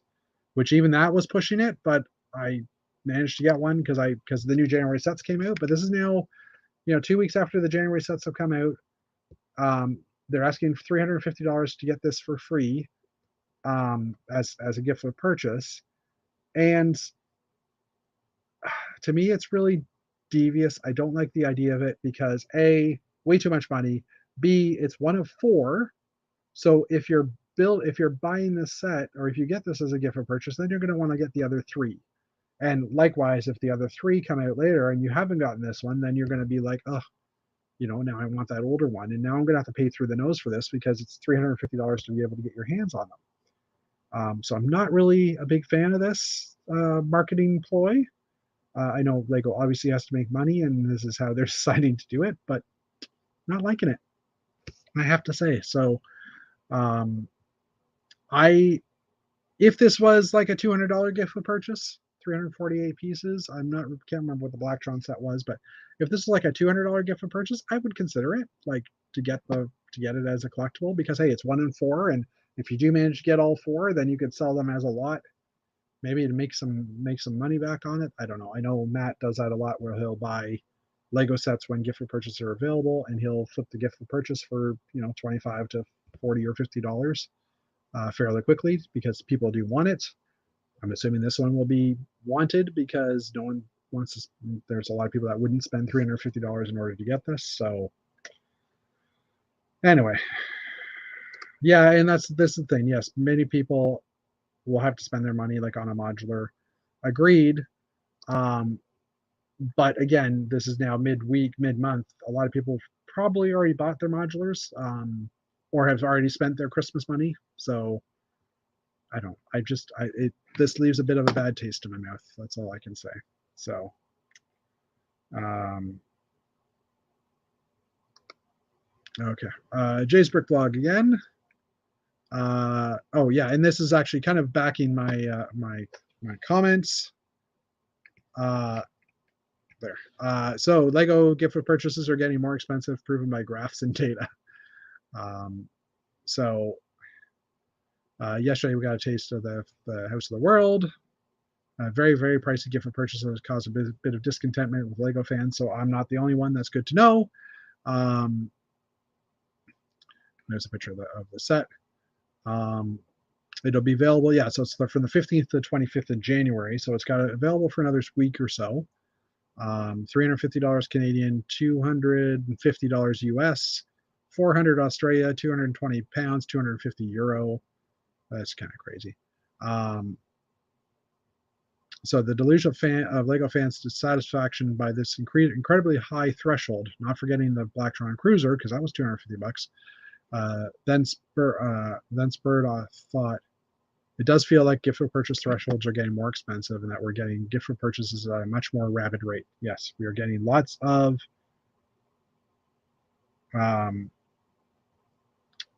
which even that was pushing it, but I managed to get one because the new January sets came out. But this is now, 2 weeks after the January sets have come out. They're asking $350 to get this for free, as a gift of purchase. And to me, it's really devious. I don't like the idea of it because A, way too much money. B, it's one of 4. So if you're buying this set, or if you get this as a gift of purchase, then you're going to want to get the other 3. And likewise, if the other 3 come out later and you haven't gotten this one, then you're going to be like, oh, now I want that older one. And now I'm going to have to pay through the nose for this because it's $350 to be able to get your hands on them. So I'm not really a big fan of this marketing ploy. I know Lego obviously has to make money, and this is how they're deciding to do it, but not liking it, I have to say. So if this was like a $200 gift for purchase, 348 pieces. Can't remember what the Blacktron set was, but if this is like a $200 gift for purchase, I would consider it, like, to get it as a collectible, because hey, it's 1 in 4, and if you do manage to get all 4, then you could sell them as a lot, maybe to make some money back on it. I don't know. I know Matt does that a lot, where he'll buy Lego sets when gift for purchase are available, and he'll flip the gift for purchase for, you know, 25 to 40 or $50 fairly quickly, because people do want it. I'm assuming this one will be wanted because no one wants to. There's a lot of people that wouldn't spend $350 in order to get this. So anyway, yeah, and this is the thing. Yes, many people will have to spend their money like on a modular. Agreed. But again, this is now midweek, mid-month. A lot of people probably already bought their modulars, or have already spent their Christmas money. So this leaves a bit of a bad taste in my mouth. That's all I can say. So, okay. Jay's Brick Blog again. Oh yeah, and this is actually kind of backing my my comments. There. So Lego gift for purchases are getting more expensive, proven by graphs and data. So yesterday we got a taste of the House of the World. Very, very pricey gift for purchases caused a bit of discontentment with Lego fans, so I'm not the only one. That's good to know. There's a picture of the set. It'll be available, yeah, so it's from the 15th to 25th of January, so it's got it available for another week or so. $350 Canadian, $250 US, 400 Australia, 220 pounds, 250 euro. That's kind of crazy. So the delusion of Lego fans' dissatisfaction by this incredibly high threshold, not forgetting the Blacktron Cruiser, because that was $250, then spurred off thought. It does feel like gift for purchase thresholds are getting more expensive, and that we're getting gift for purchases at a much more rapid rate. Yes, we are getting lots of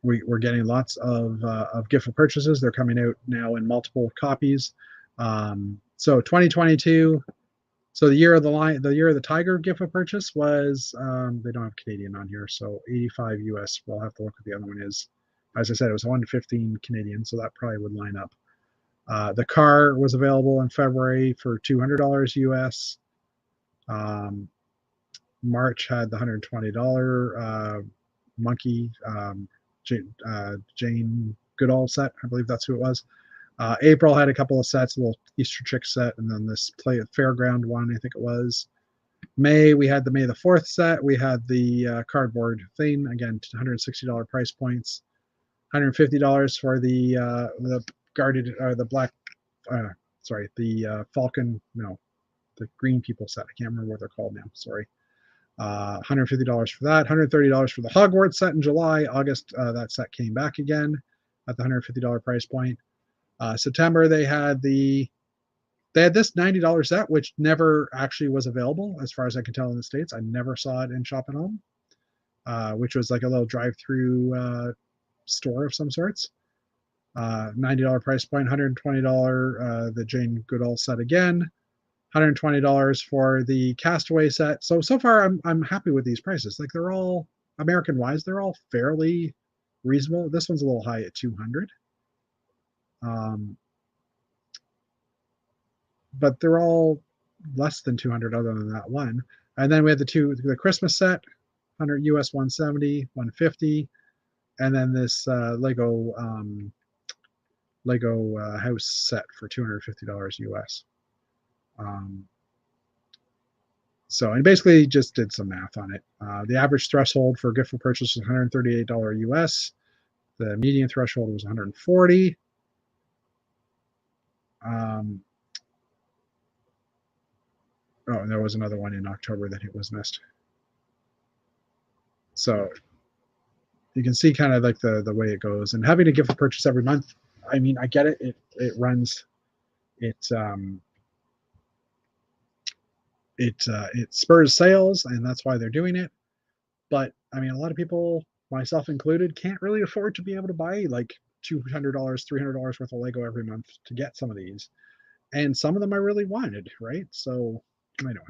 we're getting lots of gift for purchases. They're coming out now in multiple copies. So 2022. So the year of the Tiger gift for purchase was, they don't have Canadian on here, so 85 US. We'll have to look what the other one is. As I said, it was 115 Canadian, so that probably would line up. The car was available in February for $200 US. March had the $120 Monkey Jane Goodall set. I believe that's who it was. April had a couple of sets, a little Easter Chick set, and then this Fairground one, I think it was. May, we had the May the 4th set. We had the cardboard thing, again, $160 price points. $150 for the guarded, or the black, the Falcon, no, the green people set. I can't remember what they're called now, sorry. $150 for that. $130 for the Hogwarts set in July. August, that set came back again at the $150 price point. September, they had this $90 set, which never actually was available, as far as I can tell, in the States. I never saw it in Shop and Home, which was like a little drive-through store of some sorts. $90 price point, $120 the Jane Goodall set again, $120 for the Castaway set. So far, I'm happy with these prices. Like, they're all American-wise, they're all fairly reasonable. This one's a little high at $200. But they're all less than 200 other than that one. And then we had the Christmas set, 100 US, 170, 150, and then this Lego house set for $250 US. So, and basically just did some math on it. The average threshold for gift for purchase was $138 US. The median threshold was $140. Oh, and there was another one in October that it was missed. So you can see kind of like the way it goes, and having a gift for purchase every month. I mean, I get it. It spurs sales, and that's why they're doing it. But I mean, a lot of people, myself included, can't really afford to be able to buy like $200, $300 worth of Lego every month to get some of these. and some of them I really wanted, right? So anyway.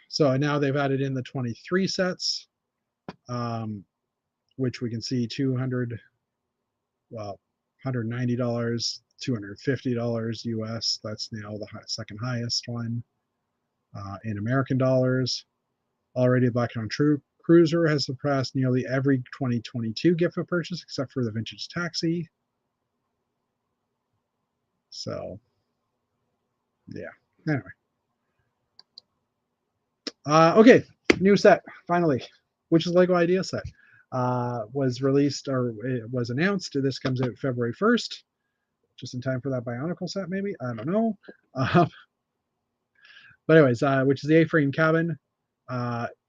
So now they've added in the 23 sets, which we can see 200, well, $190, $250 US. That's now the second highest one in American dollars. Already, Black Hound Cruiser has surpassed nearly every 2022 gift of purchase except for the Vintage Taxi. So, yeah. Anyway. Okay, new set, finally, which is Lego Idea Set. Was released, or it was announced. This comes out February 1st, just in time for that Bionicle set, maybe? I don't know. But anyways, which is the A-frame cabin.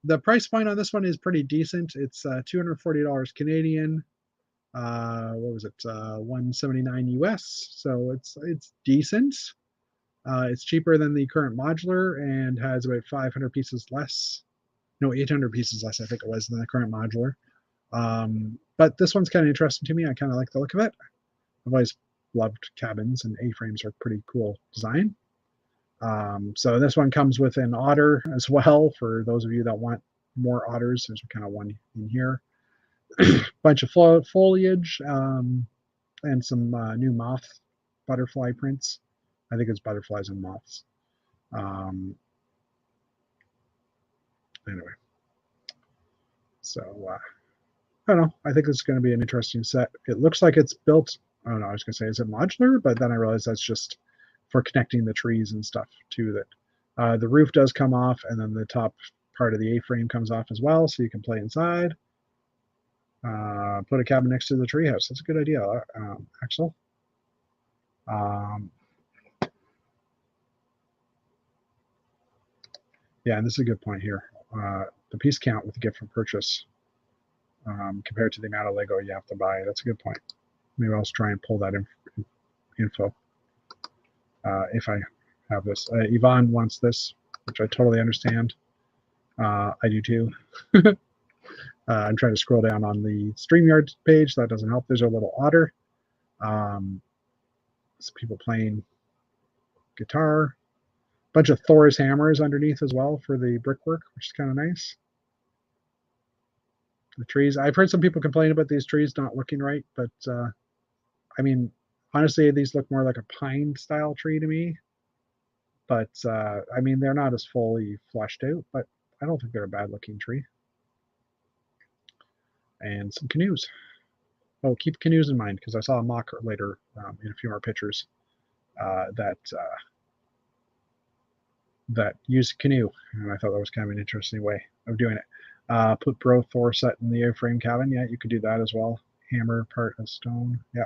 The price point on this one is pretty decent. It's $240 Canadian. What was it? $179 US. So it's decent. It's cheaper than the current modular and has about 500 pieces less. No, 800 pieces less, I think it was, than the current modular. But this one's kind of interesting to me. I kind of like the look of it. I've always loved cabins, and A-frames are pretty cool design. So this one comes with an otter as well, for those of you that want more otters. There's kind of one in here. Bunch of foliage, and some new moth butterfly prints. I think it's butterflies and moths. Anyway, so I don't know. I think this is going to be an interesting set. It looks like it's built. I don't know. I was going to say, is it modular? But then I realized that's just for connecting the trees and stuff to that. The roof does come off, and then the top part of the A-frame comes off as well, so you can play inside. Put a cabin next to the treehouse. That's a good idea, Axel. Yeah, and this is a good point here. The piece count with the gift from purchase compared to the amount of Lego you have to buy. That's a good point. Maybe I'll try and pull that info if I have this. Yvonne wants this, which I totally understand. I do too. I'm trying to scroll down on the StreamYard page. That doesn't help. There's a little otter. Some people playing guitar. Bunch of Thor's hammers underneath as well for the brickwork, which is kind of nice. The trees. I've heard some people complain about these trees not looking right, but I mean, honestly, these look more like a pine style tree to me. But I mean, they're not as fully fleshed out, but I don't think they're a bad looking tree. And some canoes. Oh, keep canoes in mind, because I saw a mock later in a few more pictures that use canoe, and I thought that was kind of an interesting way of doing it. Put Bro Thor set in the A-frame cabin. Yeah, you could do that as well. Hammer part of stone. Yeah.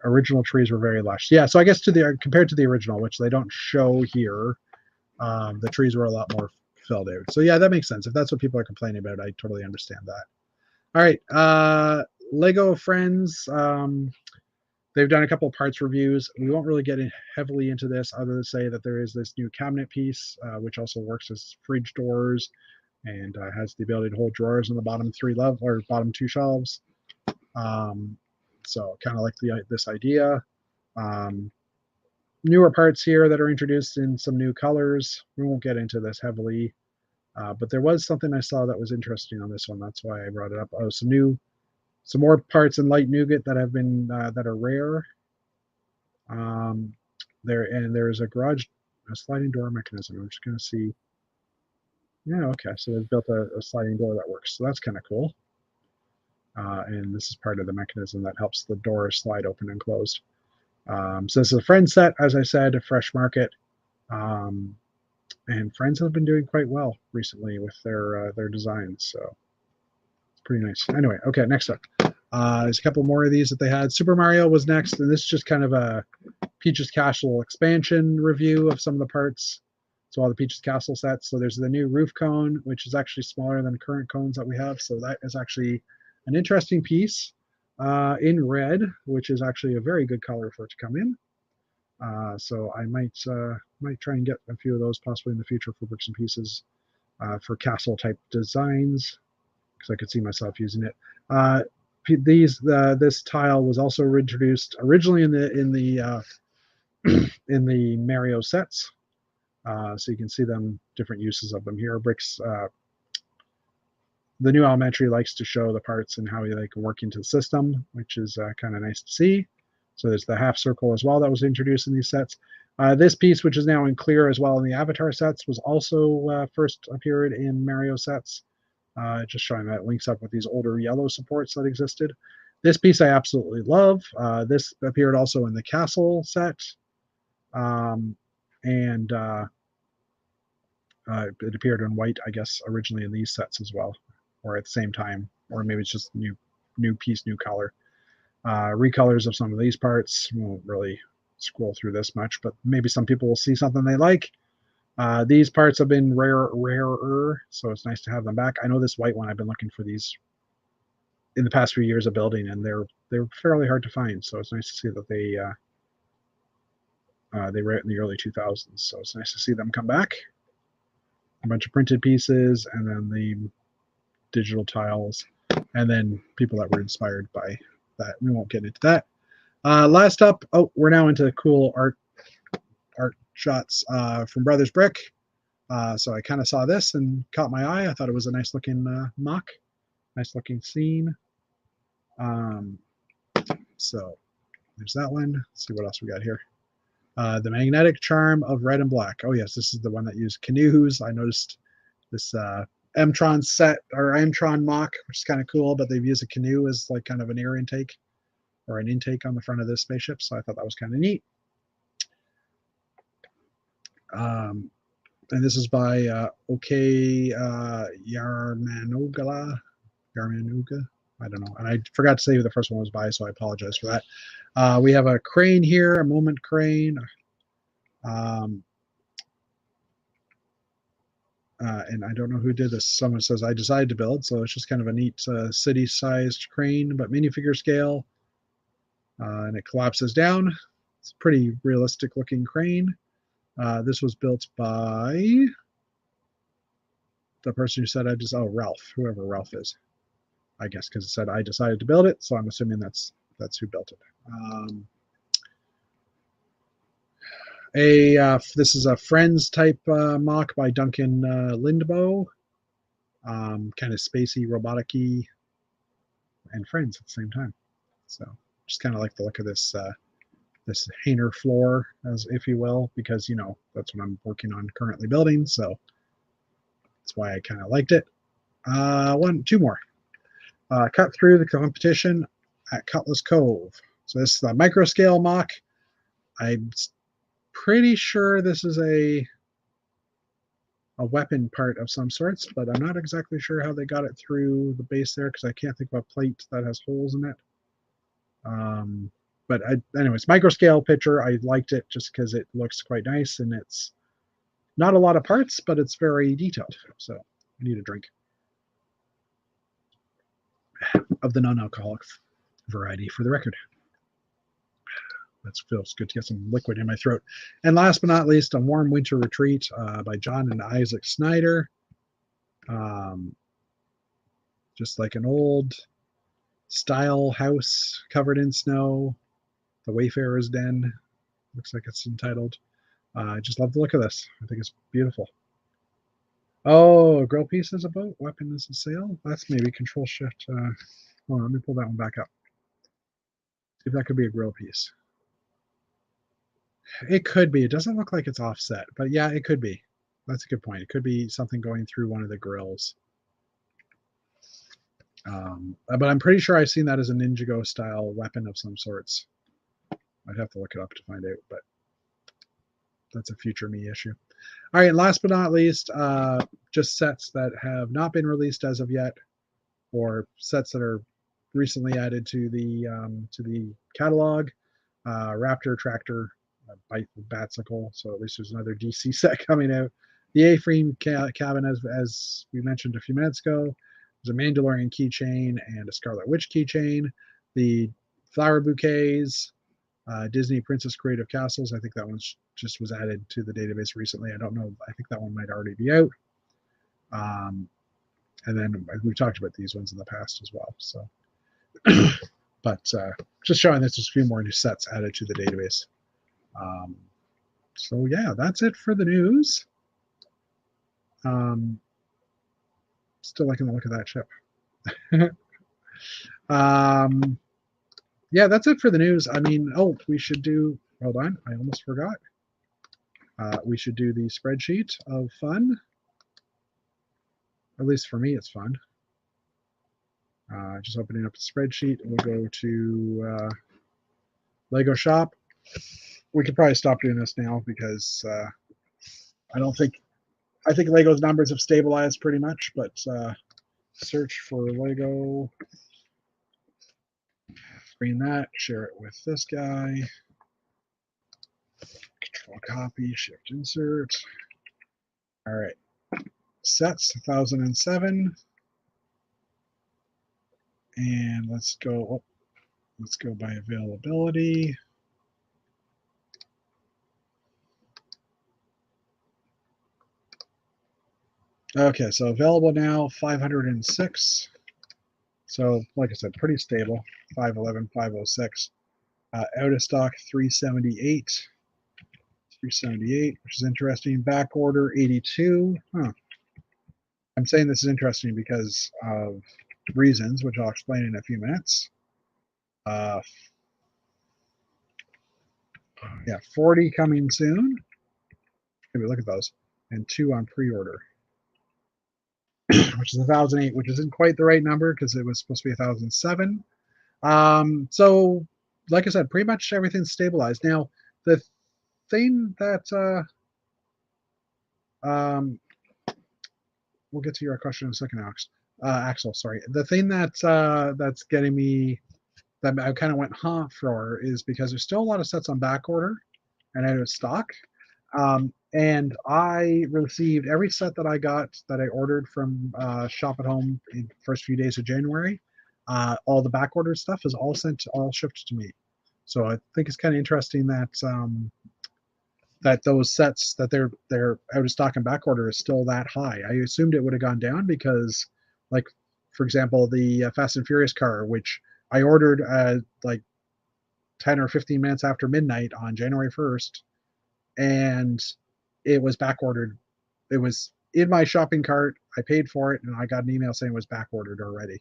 Original trees were very lush. Yeah, so I guess compared to the original, which they don't show here, the trees were a lot more filled out. So yeah, that makes sense. If that's what people are complaining about, I totally understand that. All right, Lego friends. They've done a couple of parts reviews. We won't really get heavily into this, other than say that there is this new cabinet piece, which also works as fridge doors and has the ability to hold drawers in the bottom bottom two shelves. So kind of like this idea. Newer parts here that are introduced in some new colors. We won't get into this heavily, but there was something I saw that was interesting on this one. That's why I brought it up. Oh, some more parts in light nougat that have been that are rare. There's a sliding door mechanism. I'm just going to see. Yeah, okay. So they've built a sliding door that works. So that's kind of cool. And this is part of the mechanism that helps the door slide open and closed. So this is a Friends set, as I said, a fresh market. And Friends have been doing quite well recently with their designs. So it's pretty nice. Anyway, okay, next up. There's a couple more of these that they had. Super Mario was next, and this is just kind of a Peach's Castle expansion review of some of the parts. So all the Peach's Castle sets. So there's the new roof cone, which is actually smaller than current cones that we have. So that is actually an interesting piece in red, which is actually a very good color for it to come in. So I might try and get a few of those possibly in the future for bricks and pieces for castle type designs, because I could see myself using it. this tile was also introduced originally in the in the Mario sets. So you can see them, different uses of them here. Bricks, the new elementary likes to show the parts and how they can work into the system, which is kind of nice to see. So there's the half circle as well that was introduced in these sets. This piece, which is now in clear as well in the Avatar sets, was also first appeared in Mario sets. Just showing that it links up with these older yellow supports that existed. This piece I absolutely love. This appeared also in the Castle set. And it appeared in white, I guess, originally in these sets as well, or at the same time, or maybe it's just new piece, new color. Recolors of some of these parts. Won't really scroll through this much, but maybe some people will see something they like. These parts have been rarer, so it's nice to have them back. I know this white one, I've been looking for these in the past few years of building, and they're fairly hard to find, so it's nice to see that they were in the early 2000s, so it's nice to see them come back. A bunch of printed pieces, and then the digital tiles, and then people that were inspired by that. We won't get into that. Last up, we're now into cool art shots from Brothers Brick. So I kind of saw this and caught my eye. I thought it was a nice looking mock, nice looking scene. So there's that one. Let's see what else we got here. The magnetic charm of red and black. Oh yes, this is the one that used canoes. I noticed this M-Tron set or M-Tron mock, which is kind of cool, but they've used a canoe as like kind of an air intake or an intake on the front of this spaceship. So I thought that was kind of neat. And this is by OK Yarmanuga. I don't know. And I forgot to say who the first one was by, so I apologize for that. We have a crane here, a moment crane. And I don't know who did this. Someone says, I decided to build. So it's just kind of a neat city-sized crane, but minifigure scale. And it collapses down. It's a pretty realistic-looking crane. This was built by the person who said, Ralph, whoever Ralph is. I guess because it said I decided to build it, so I'm assuming that's who built it. This is a Friends type mock by Duncan Lindbow, kind of spacey, robotic-y, and Friends at the same time. So just kind of like the look of this this Hainer floor, as if you will, because that's what I'm working on currently building. So that's why I kind of liked it. Two more. Cut through the competition at Cutlass Cove. So this is the micro scale mock. I'm pretty sure this is a weapon part of some sorts, but I'm not exactly sure how they got it through the base there because I can't think of a plate that has holes in it. But anyways, micro scale picture. I liked it just because it looks quite nice and it's not a lot of parts, but it's very detailed. So I need a drink of the non-alcoholic variety for the record. That feels good to get some liquid in my throat. And last but not least, A Warm Winter Retreat by John and Isaac Snyder. Just like an old style house covered in snow. The Wayfarer's Den. Looks like it's entitled. I just love the look of this. I think it's beautiful. Oh, a grill piece is a boat. Weapon is a sail. That's maybe Control Shift. Hold on, let me pull that one back up. See if that could be a grill piece. It could be. It doesn't look like it's offset, but yeah, it could be. That's a good point. It could be something going through one of the grills. But I'm pretty sure I've seen that as a Ninjago style weapon of some sorts. I'd have to look it up to find out, but that's a future me issue. All right, last but not least, just sets that have not been released as of yet, or sets that are recently added to the catalog. Raptor Tractor, Batsicle, so at least there's another DC set coming out. The A-frame cabin, as we mentioned a few minutes ago. There's a Mandalorian keychain and a Scarlet Witch keychain. The flower bouquets, Disney Princess Creative Castles. I think that one just was added to the database recently. I don't know. I think that one might already be out. And then we've talked about these ones in the past as well. So But just showing that there's a few more new sets added to the database. So yeah, that's it for the news. Still liking the look of that ship. Yeah, that's it for the news. I mean, oh, we should do, hold on, I almost forgot. We should do the spreadsheet of fun. At least for me, it's fun. Just opening up the spreadsheet. We'll go to Lego Shop. We could probably stop doing this now because I think Lego's numbers have stabilized pretty much, but search for Lego. Screen that, share it with this guy. Control copy, shift insert. All right. Sets 1007. And let's go by availability. Okay, so available now 506. So like I said, pretty stable. 511, 506. Out of stock 378. 378, which is interesting. Back order 82. Huh. I'm saying this is interesting because of reasons, which I'll explain in a few minutes. Yeah, 40 coming soon. Maybe look at those. And 2 on pre-order, which is 1,008, which isn't quite the right number because it was supposed to be 1,007. So, like I said, pretty much everything's stabilized. Now, the thing that we'll get to your question in a second, Axel. Sorry. The thing that's getting me, that I kind of went for, is because there's still a lot of sets on back order and out of stock. And I received every set that I got that I ordered from Shop at Home in the first few days of January. All the back ordered stuff is all shipped to me. So I think it's kind of interesting that that those sets that they're out of stock and back order is still that high. I assumed it would have gone down because, like, for example, the Fast and Furious car, which I ordered like 10 or 15 minutes after midnight on January 1st, and it was back ordered. It was in my shopping cart. I paid for it, and I got an email saying it was back ordered already.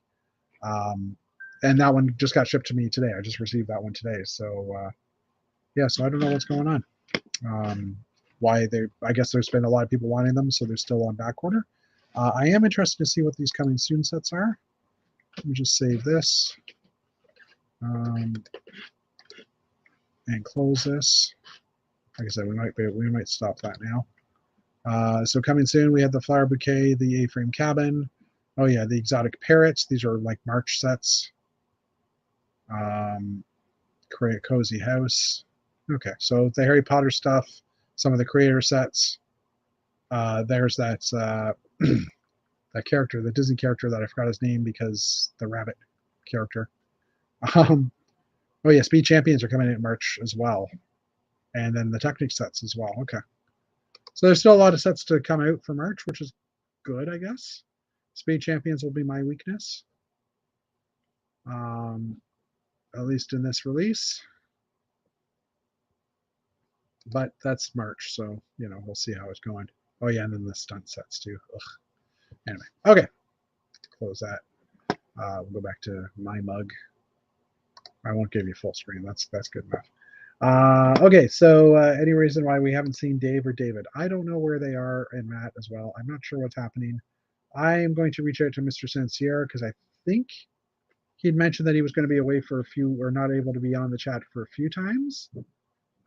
And that one just got shipped to me today. I just received that one today. So yeah, so I don't know what's going on. Why I guess there's been a lot of people wanting them, so they're still on back order. I am interested to see what these coming soon sets are. Let me just save this and close this. Like I said, we might stop that now. So coming soon, we have the flower bouquet, the A-frame cabin. Oh yeah, the exotic parrots. These are like March sets. Create cozy house. Okay, so the Harry Potter stuff, some of the creator sets. There's that that character, the Disney character that I forgot his name because the rabbit character. Oh yeah, Speed Champions are coming in March as well, and then the Technic sets as well. Okay, so there's still a lot of sets to come out for March, which is good, I guess. Speed Champions will be my weakness, at least in this release. But that's March, so you know we'll see how it's going. Oh yeah, and then the stunt sets too. Ugh. Anyway, okay, close that. We'll go back to my mug. I won't give you full screen. That's good enough. Okay, so any reason why we haven't seen Dave or David? I don't know where they are, and Matt as well. I'm not sure what's happening. I am going to reach out to Mr. Sancier because I think he'd mentioned that he was going to be away for a few, or not able to be on the chat for a few times.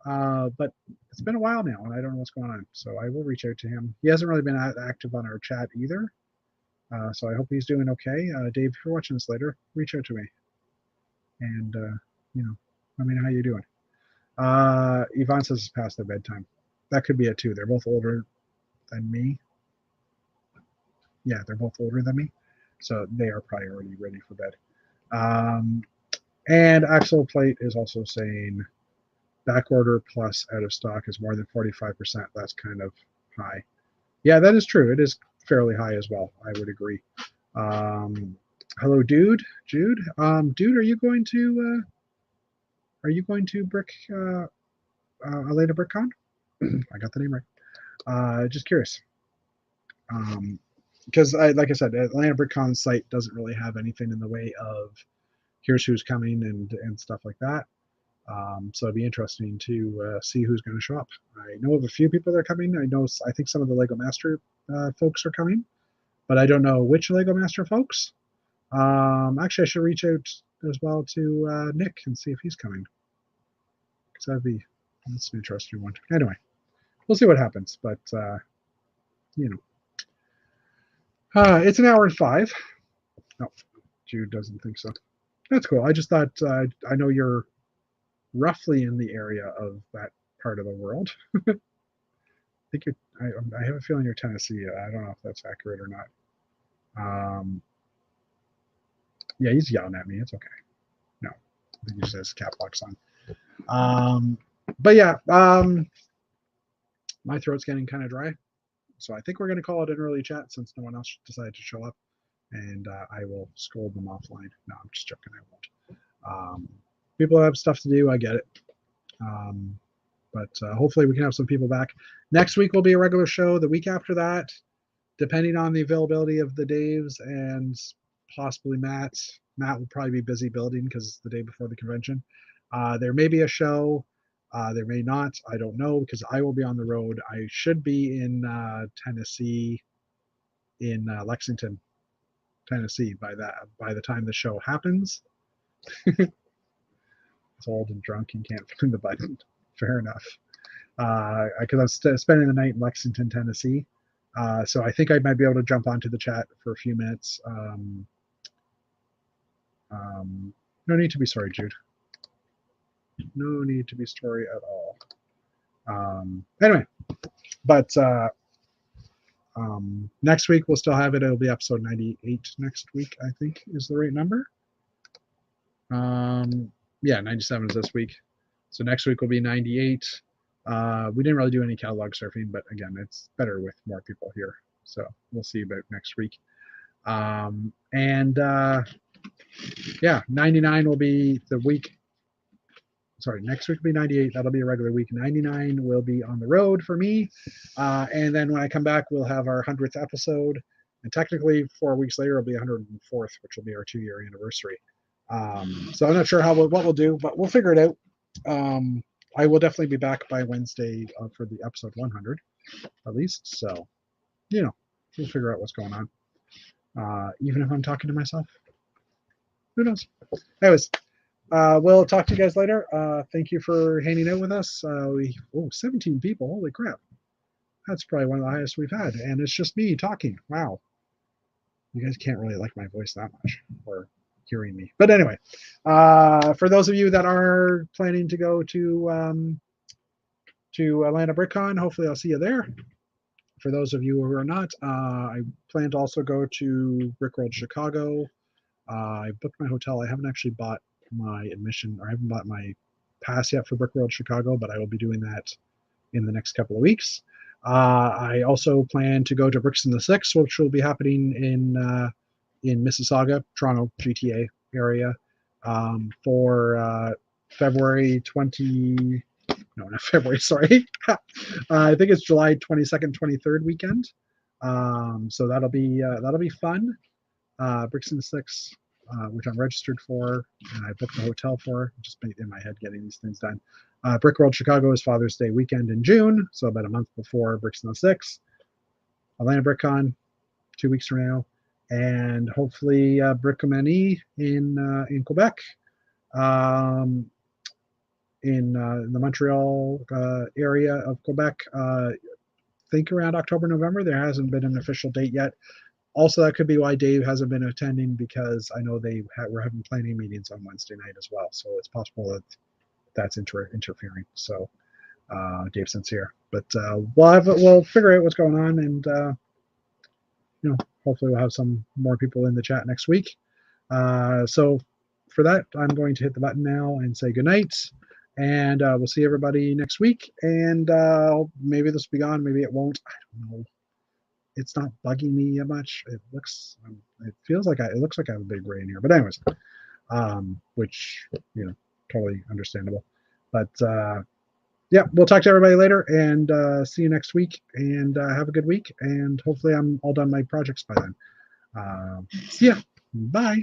But it's been a while now, and I don't know what's going on. So I will reach out to him. He hasn't really been active on our chat either. So I hope he's doing okay. Dave, if you're watching this later, reach out to me. And, you know, let me know how you're doing. Yvonne says it's past their bedtime. That could be it too. They're both older than me. Yeah, they're both older than me. So they are probably already ready for bed. And Axel Plate is also saying back order plus out of stock is more than 45%. That's kind of high. Yeah, that is true. It is fairly high as well. I would agree. Hello, dude. Jude. Dude, are you going to brick Elena BrickCon? I got the name right. Just curious. Because like I said, Atlanta BrickCon site doesn't really have anything in the way of here's who's coming and stuff like that. So it'd be interesting to see who's going to show up. I know of a few people that are coming. I think some of the Lego Master folks are coming, but I don't know which Lego Master folks. Actually, I should reach out as well to Nick and see if he's coming, because that's an interesting one. Anyway, we'll see what happens, but you know, it's an hour and 5. No, Jude doesn't think so. That's cool. I just thought I know you're roughly in the area of that part of the world. I think I have a feeling you're Tennessee. I don't know if that's accurate or not. Yeah, he's yelling at me. It's okay. No, I think he just has cap locks on. But yeah, my throat's getting kind of dry, so I think we're going to call it an early chat since no one else decided to show up, and I will scold them offline. No, I'm just joking. I won't. People have stuff to do. I get it. But hopefully we can have some people back. Next week will be a regular show. The week after that, depending on the availability of the Daves and possibly Matt. Matt will probably be busy building because it's the day before the convention. There may be a show. There may not. I don't know, because I will be on the road. I should be in Tennessee, in Lexington, Tennessee by the time the show happens. It's old and drunk and can't find the button. Fair enough. Because I'm spending the night in Lexington, Tennessee. So I think I might be able to jump onto the chat for a few minutes. No need to be sorry, Jude. No need to be sorry at all. Anyway, but next week we'll still have it. It'll be episode 98 next week, I think is the right number. Yeah, 97 is this week. So next week will be 98. We didn't really do any catalog surfing, but again, it's better with more people here. So we'll see about next week. Yeah, 99 will be the week. Sorry, next week will be 98. That'll be a regular week. 99 will be on the road for me. And then when I come back, we'll have our 100th episode. And technically, 4 weeks later, it'll be 104th, which will be our 2-year anniversary. So I'm not sure what we'll do, but we'll figure it out. I will definitely be back by Wednesday for the episode 100, at least. So, we'll figure out what's going on. Even if I'm talking to myself, who knows? Anyways, we'll talk to you guys later. Thank you for hanging out with us. 17 people. Holy crap. That's probably one of the highest we've had. And it's just me talking. Wow. You guys can't really like my voice that much, or hearing me. But anyway, for those of you that are planning to go to Atlanta BrickCon, hopefully I'll see you there. For those of you who are not, I plan to also go to Brickworld Chicago. I booked my hotel. I haven't actually bought my admission, or I haven't bought my pass yet for Brickworld Chicago, but I will be doing that in the next couple of weeks. I also plan to go to Bricks in the Six, which will be happening in Mississauga, Toronto, GTA area, for February 20. No, not February. Sorry, I think it's July 22nd, 23rd weekend. So that'll be fun. Bricks in the Six, which I'm registered for, and I booked the hotel for. Just in my head getting these things done. Brickworld Chicago is Father's Day weekend in June, so about a month before Bricks in the Six. Atlanta BrickCon, 2 weeks from now, and hopefully Brickmanie in Quebec, in the Montreal area of Quebec. Think around October, November. There hasn't been an official date yet. Also, that could be why Dave hasn't been attending, because I know they were having planning meetings on Wednesday night as well. So it's possible that that's interfering. So Dave's sincere, but we'll figure out what's going on, and hopefully we'll have some more people in the chat next week. So for that, I'm going to hit the button now and say goodnight, and we'll see everybody next week. And maybe this will be gone, maybe it won't. I don't know. it's not bugging me much. It feels like it looks like I have a big ray in here, but anyways, which, you know, totally understandable. But yeah, we'll talk to everybody later, and see you next week, and have a good week, and hopefully I'm all done my projects by then. See ya. Bye.